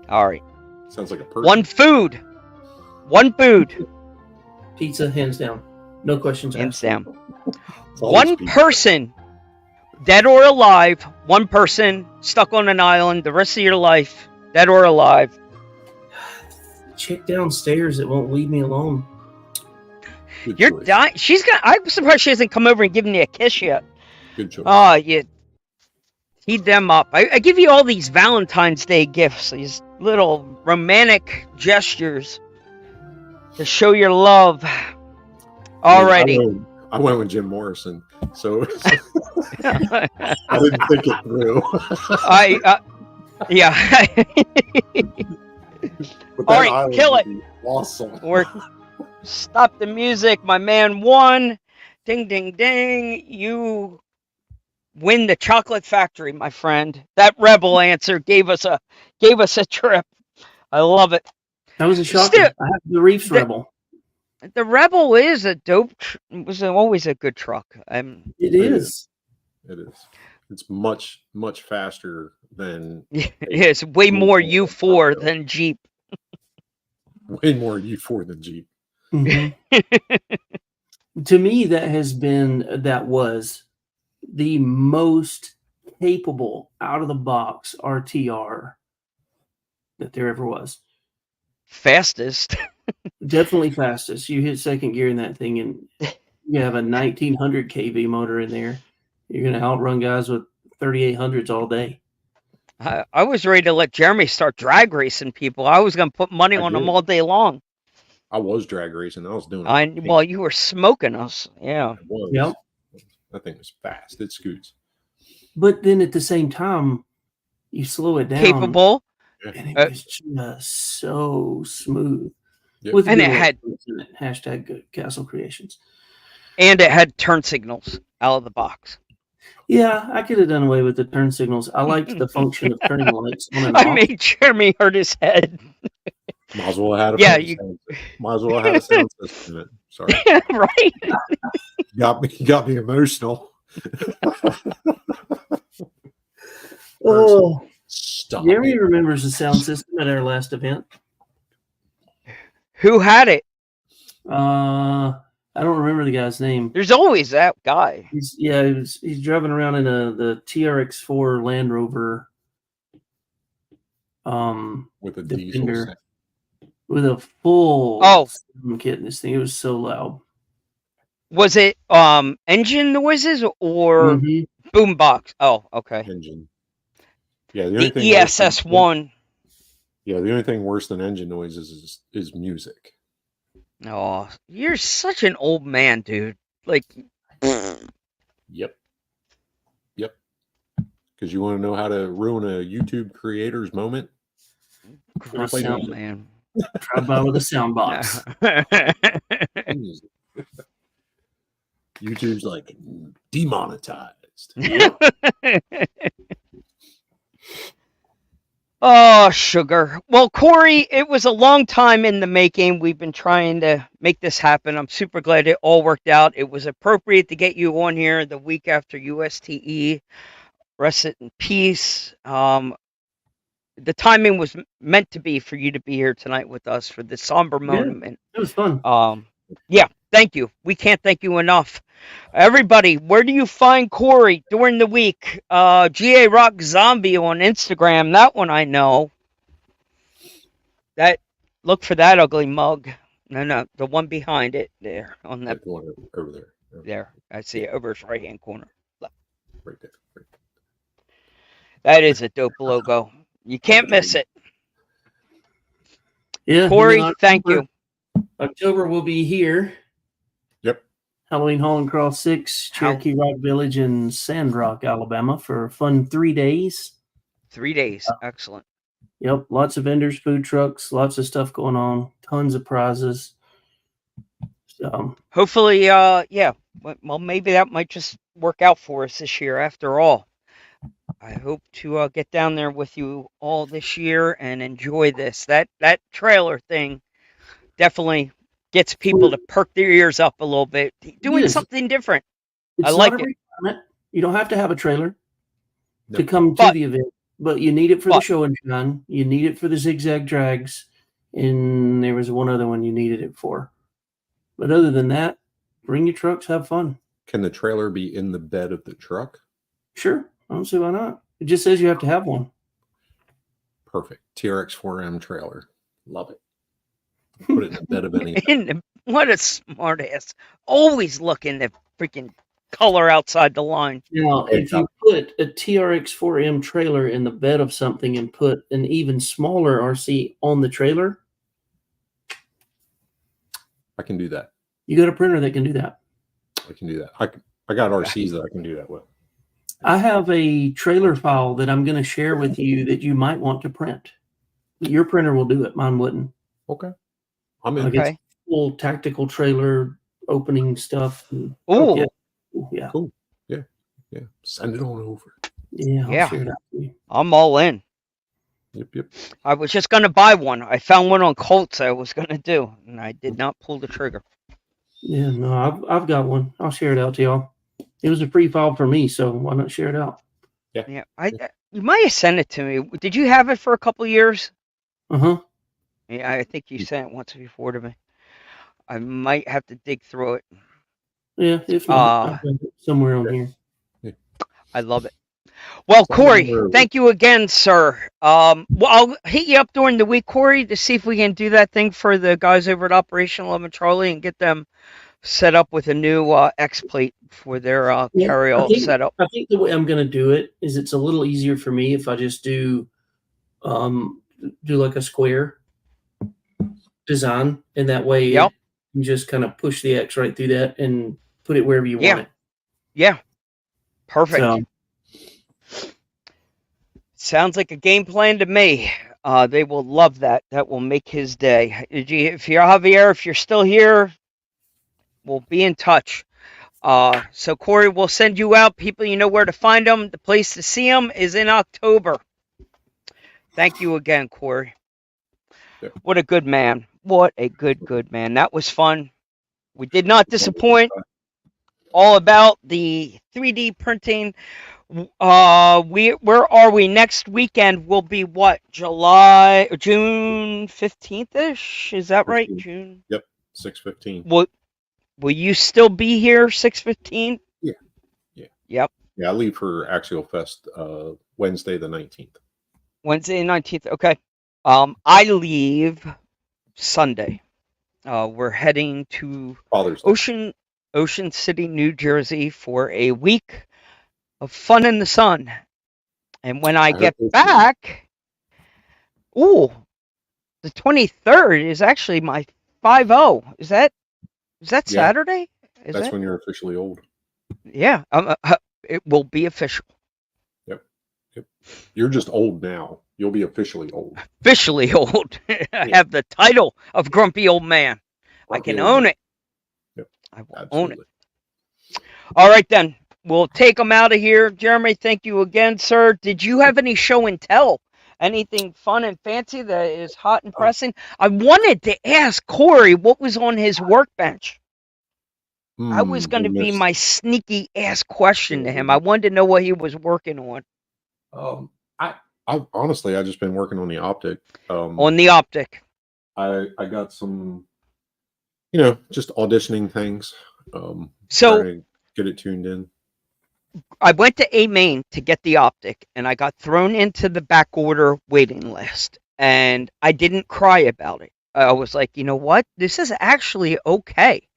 All right. sounds like a person. One food. One food. Pizza, hands down. No questions Hands asked. down. It's always One people. person, dead or alive, one person stuck on an island the rest of your life, dead or alive. Chick downstairs that won't leave me alone. Good You're choice. dying. I'm surprised she hasn't come over and given you a kiss yet. Good choice. Oh, you heat them up. I give you all these Valentine's Day gifts, these little romantic gestures to show your love. Alrighty. I went with Jim Morrison, so I didn't think it through. Yeah. But All that right, island kill would it. be Awesome. Or stop the music. My man won. Ding, ding, ding. You win the chocolate factory, my friend. That Rebel answer gave us a trip. I love it. That was a shocker. Still- I have the Reefs Rebel. The Rebel is a dope. Was always a good truck. It is. It is. It's much, much faster than It's way more U4 than Jeep. way more U4 than Jeep. Mhm. To me, that was the most capable out of the box RTR that there ever was. Fastest. Definitely fastest. You hit second gear in that thing, and you have a 1900 kV motor in there. You're going to outrun guys with 3800s all day. I was ready to let Jeremy start drag racing people. I was going to put money on them all day long. I was drag racing. I was doing it. Well, you were smoking us. Yeah. It was. Yep. That thing was fast. It scoots. But then at the same time, you slow it down. Capable. And it was just so smooth. Yep. With And good it had- words in it. Hashtag good Castle Creations. And it had turn signals out of the box. Yeah, I could have done away with the turn signals. I liked the function of turning lights on and I off. made Jeremy hurt his head. Might as well have had a Yeah, might as well have a sound system in it. Sorry. Right? You got me emotional. Oh, Stop. Jeremy it. remembers the sound system at our last event. Who had it? I don't remember the guy's name. There's always that guy. He's driving around in the TRX4 Land Rover. With a Defender. diesel sound. With a full sound kit in this thing. It was so loud. Was it engine noises or Mhm. boombox? Oh, okay. Engine. Yeah, the The only thing ESS1. Yeah, the only thing worse than engine noises is music. Oh, you're such an old man, dude. Like, Yep. Because you want to know how to ruin a YouTube creator's moment? gross sound. old man. Drive by with a sound box. Music. YouTube's like demonetized. Oh, sugar. Well, Corey, it was a long time in the making. We've been trying to make this happen. I'm super glad it all worked out. It was appropriate to get you on here the week after USTE. Rest it in peace. The timing was meant to be for you to be here tonight with us for the somber moment. It was fun. Yeah, thank you. We can't thank you enough. Everybody, where do you find Corey during the week? GA Rock Zombie on Instagram. That one I know. Look for that ugly mug. No, the one behind it there on that. The one over there. There, I see it over his right hand corner. Right there. Right. That is a dope logo. You can't miss it. Yeah, Corey, thank you. October will be here. Yep. Halloween Hall and Cross 6, Cherokee Rock Village in Sandrock, Alabama for a fun 3 days. 3 days. Excellent. Yep. Lots of vendors, food trucks, lots of stuff going on, tons of prizes. So hopefully, yeah. Well, maybe that might just work out for us this year after all. I hope to get down there with you all this year and enjoy this. That trailer thing definitely gets people to perk their ears up a little bit. Doing something different. I like it. You don't have to have a trailer to come to the event, but you need it for the show and shine. You need it for the zigzag drags, and there was one other one you needed it for. But other than that, bring your trucks, have fun. Can the trailer be in the bed of the truck? Sure. I don't see why not. It just says you have to have one. Perfect. TRX4M trailer. Love it. Put it in the bed of anything. What a smart ass. Always looking to freaking color outside the line. Now, if you put a TRX4M trailer in the bed of something and put an even smaller RC on the trailer, I can do that. You got a printer that can do that. I can do that. I got RCs that I can do that with. I have a trailer file that I'm going to share with you that you might want to print. Your printer will do it. Mine wouldn't. Okay. I'm in. It's full tactical trailer opening stuff. Oh, yeah. Cool. Yeah. Send it on over. Yeah. I'll share that with you. I'm all in. Yep. I was just going to buy one. I found one on Colts I was going to do, and I did not pull the trigger. Yeah, no, I've got one. I'll share it out to y'all. It was a free file for me, so why not share it out? Yeah. You might have sent it to me. Did you have it for a couple of years? Uh-huh. Yeah, I think you sent it once before to me. I might have to dig through it. Yeah, if not, I've got it somewhere on here. Yeah. I love it. Well, Corey, thank you again, sir. Well, I'll hit you up during the week, Corey, to see if we can do that thing for the guys over at Operation 11 Charlie and get them set up with a new X plate for their carry-all setup. I think the way I'm going to do it is it's a little easier for me if I just do like a square design, and that way you just kind of push the X right through that and put it wherever you want it. Yeah. Perfect. So, sounds like a game plan to me. They will love that. That will make his day. If you're Javier, if you're still here, we'll be in touch. So Corey, we'll send you out. People, you know where to find them. The place to see them is in October. Thank you again, Corey. Yeah. What a good man. What a good man. That was fun. We did not disappoint. All about the 3D printing. Where are we? Next weekend will be what? June 15th-ish? Is that 15. Right? June? Yep. 6/15. Will you still be here 6/15? Yeah. Yep. Yeah, I leave for Axial Fest Wednesday the 19th. Wednesday the 19th. Okay. I leave Sunday. We're heading to Ocean City, New Jersey for a week of fun in the sun. And when I get back, the 23rd is actually my 5-0. Is that Saturday? That's when you're officially old. Yeah, it will be official. Yep. You're just old now. You'll be officially old. Officially old. I have the title of grumpy old man. I can own it. Yep. I will own it. All right, then. We'll take them out of here. Jeremy, thank you again, sir. Did you have any show and tell Anything fun and fancy that is hot and pressing? I wanted to ask Corey what was on his workbench. I was going to be my sneaky ass question to him. I wanted to know what he was working on. I've honestly, I've just been working on the optic. On the optic. I got some, just auditioning things. So trying to get it tuned in. I went to A Main to get the optic, and I got thrown into the back order waiting list, and I didn't cry about it. I was like, you know what? This is actually okay.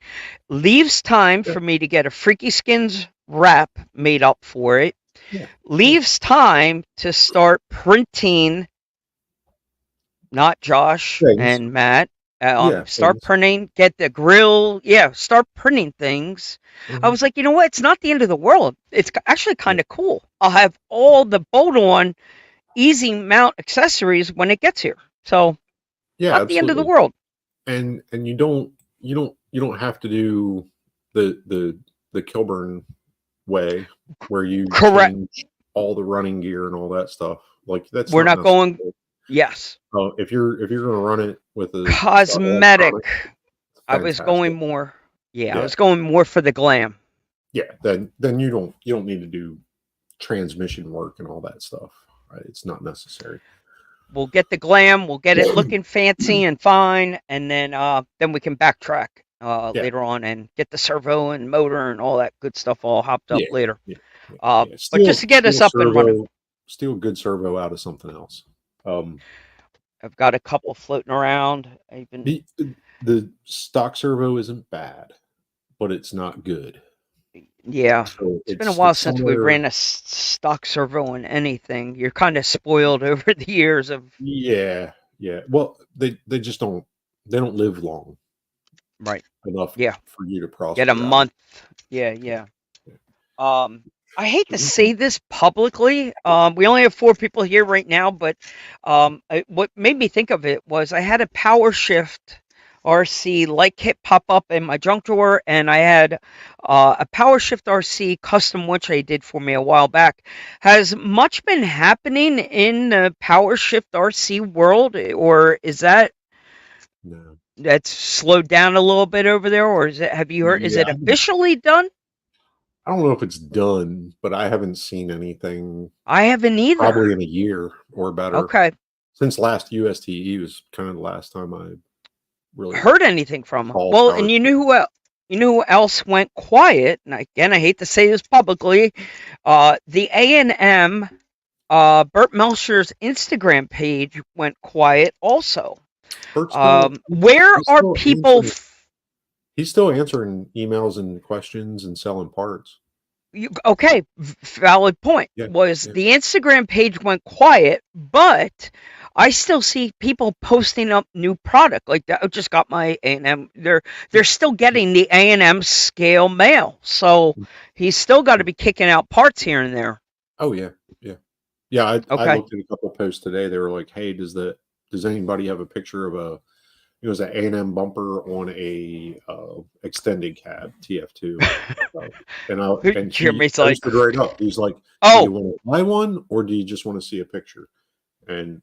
Leaves time for me to get a Freaky Skins wrap made up for it. Yeah. Leaves time to start printing, not Josh and Matt. Start printing, get the grill. Yeah, start printing things. I was like, you know what? It's not the end of the world. It's actually kind of cool. I'll have all the bolt-on, easy mount accessories when it gets here. So, not the end of the world. And you don't have to do the Kilburn way where you change all the running gear and all that stuff. Like we're not going. Yes. If you're going to run it with a cosmetic, I was going more. Yeah, I was going more for the glam. Yeah, then you don't need to do transmission work and all that stuff. Right? It's not necessary. We'll get the glam. We'll get it looking fancy and fine, and then we can backtrack later on and get the servo and motor and all that good stuff all hopped up later. But just to get us up and running, steal a good servo out of something else. I've got a couple floating around. The stock servo isn't bad, but it's not good. Yeah, so it's been a while since we ran a stock servo in anything. You're kind of spoiled over the years of. Yeah. Well, they just don't live long. Right. Enough. For you to process. Get a month. Yeah. I hate to say this publicly. We only have 4 people here right now, but what made me think of it was I had a Power Shift RC light kit pop up in my junk drawer, and I had a Power Shift RC custom winch I did for me a while back. Has much been happening in the Power Shift RC world, or is that that's slowed down a little bit over there, or is it? Have you heard? Is it officially done? I don't know if it's done, but I haven't seen anything. I haven't either. Probably in a year or better. Okay. Since last USTE was kind of the last time I really heard anything from them. Well, and you knew who else went quiet? And again, I hate to say this publicly. The A&M Burt Melcher's Instagram page went quiet also. Where are people? He's still answering emails and questions and selling parts. Okay, valid point. The Instagram page went quiet, but I still see people posting up new product. Like that, I just got my A&M. They're still getting the A&M scale mail, so he's still got to be kicking out parts here and there. Oh yeah. I looked at a couple of posts today. They were like, "Hey, does anybody have a picture of it was an A&M bumper on a extended cab TF2?" and Jeremy's like, right up. He's like, "Do you want to buy one, or do you just want to see a picture?" And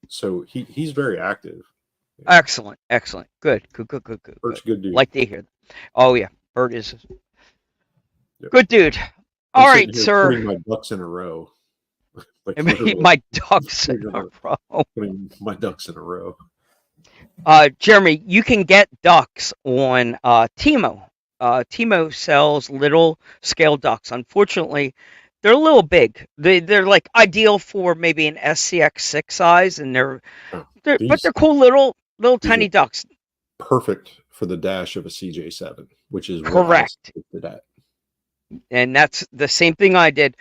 so he's very active. Excellent. Good. Bert's good dude. Like to hear that. Oh yeah, Bert is good dude. All right, sir. Putting my ducks in a row. My ducks in a row. Putting my ducks in a row. Jeremy, you can get ducks on Timo. Timo sells little scale ducks. Unfortunately, they're a little big. They're like ideal for maybe an SCX6 size, and they're cool little tiny ducks. Perfect for the dash of a CJ7, which is correct. And that's the same thing I did.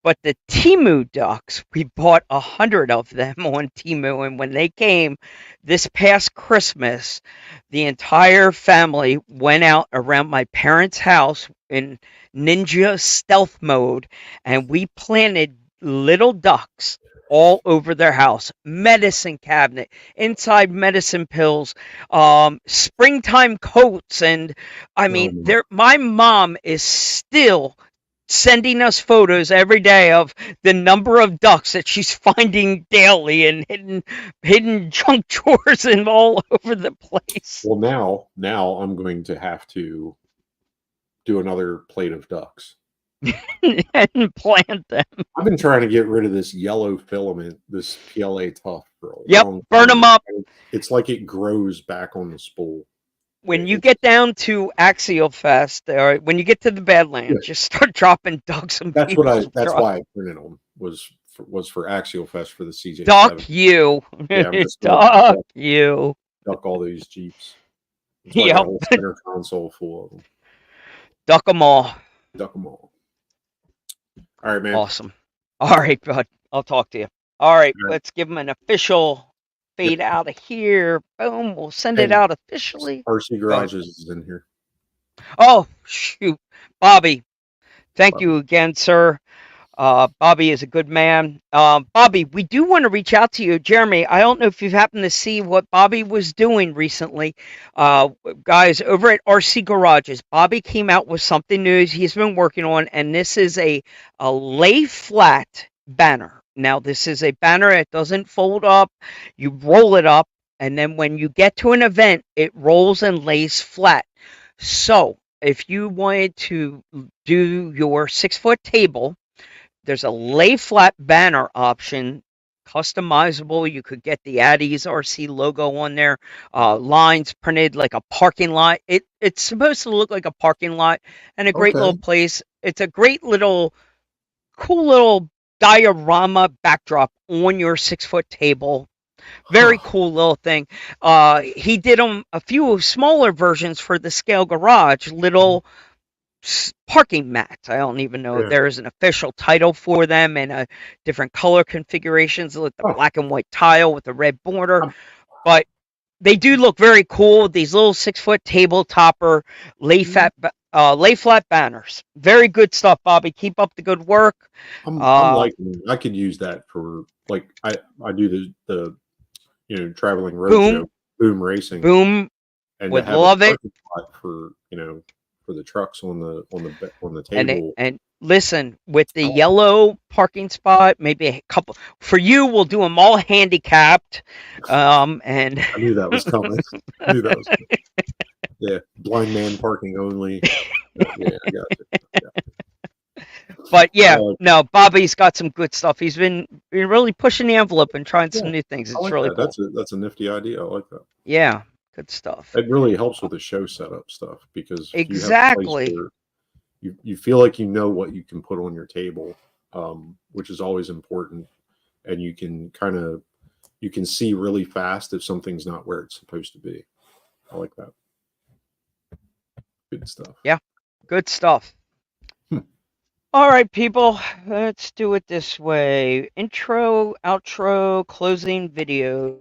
But the Temu ducks, we bought 100 of them on Temu, and when they came this past Christmas, the entire family went out around my parents' house in ninja stealth mode, and we planted little ducks all over their house. Medicine cabinet, inside medicine pills, springtime coats, and I mean, my mom is still sending us photos every day of the number of ducks that she's finding daily and hidden junk drawers and all over the place. Well, now I'm going to have to do another plate of ducks and plant them. I've been trying to get rid of this yellow filament, this PLA tough, for a Yep, long burn time. them up. It's like it grows back on the spool. When you get down to Axial Fest, or when you get to the Badlands, just start dropping ducks and that's why I printed them was for Axial Fest for the CJ7. Duck you. Yeah, I'm just duck you. Duck all these Jeeps. Yep. A whole center console full of them. Duck them all. Duck them all. All right, man. Awesome. All right, bud. I'll talk to you. All right, let's give them an official fade out of here. Boom. We'll send it out officially. RC Garages is in here. Oh, shoot. Bobby. Thank you again, sir. Bobby is a good man. Bobby, we do want to reach out to you. Jeremy, I don't know if you've happened to see what Bobby was doing recently. Guys, over at RC Garages, Bobby came out with something new he's been working on, and this is a lay flat banner. Now, this is a banner that doesn't fold up. You roll it up, and then when you get to an event, it rolls and lays flat. So, if you wanted to do your 6-foot table, there's a lay flat banner option, customizable. You could get the Addies RC logo on there, lines printed like a parking lot. It's supposed to look like a parking lot and a great little place. It's a great little, cool little diorama backdrop on your 6-foot table. Very cool little thing. He did a few smaller versions for the Scale Garage, little parking mats. I don't even know if there is an official title for them, and different color configurations with the black and white tile with the red border. But they do look very cool. These little 6-foot table topper lay flat banners. Very good stuff, Bobby. Keep up the good work. I'm liking. I could use that for like I do the traveling road show, Boom Racing. Boom, and would love it for for the trucks on the table. And listen, with the yellow parking spot, maybe a couple for you. We'll do them all handicapped. And I knew that was coming. Yeah, blind man parking only. Yeah, I got it. Yeah. But yeah, no, Bobby's got some good stuff. He's been really pushing the envelope and trying some new things. It's really cool. That's a nifty idea. I like that. Yeah, good stuff. It really helps with the show setup stuff because exactly you feel like you know what you can put on your table, which is always important, and you can see really fast if something's not where it's supposed to be. I like that. Good stuff. Yeah, good stuff. All right, people, let's do it this way. Intro, outro, closing video.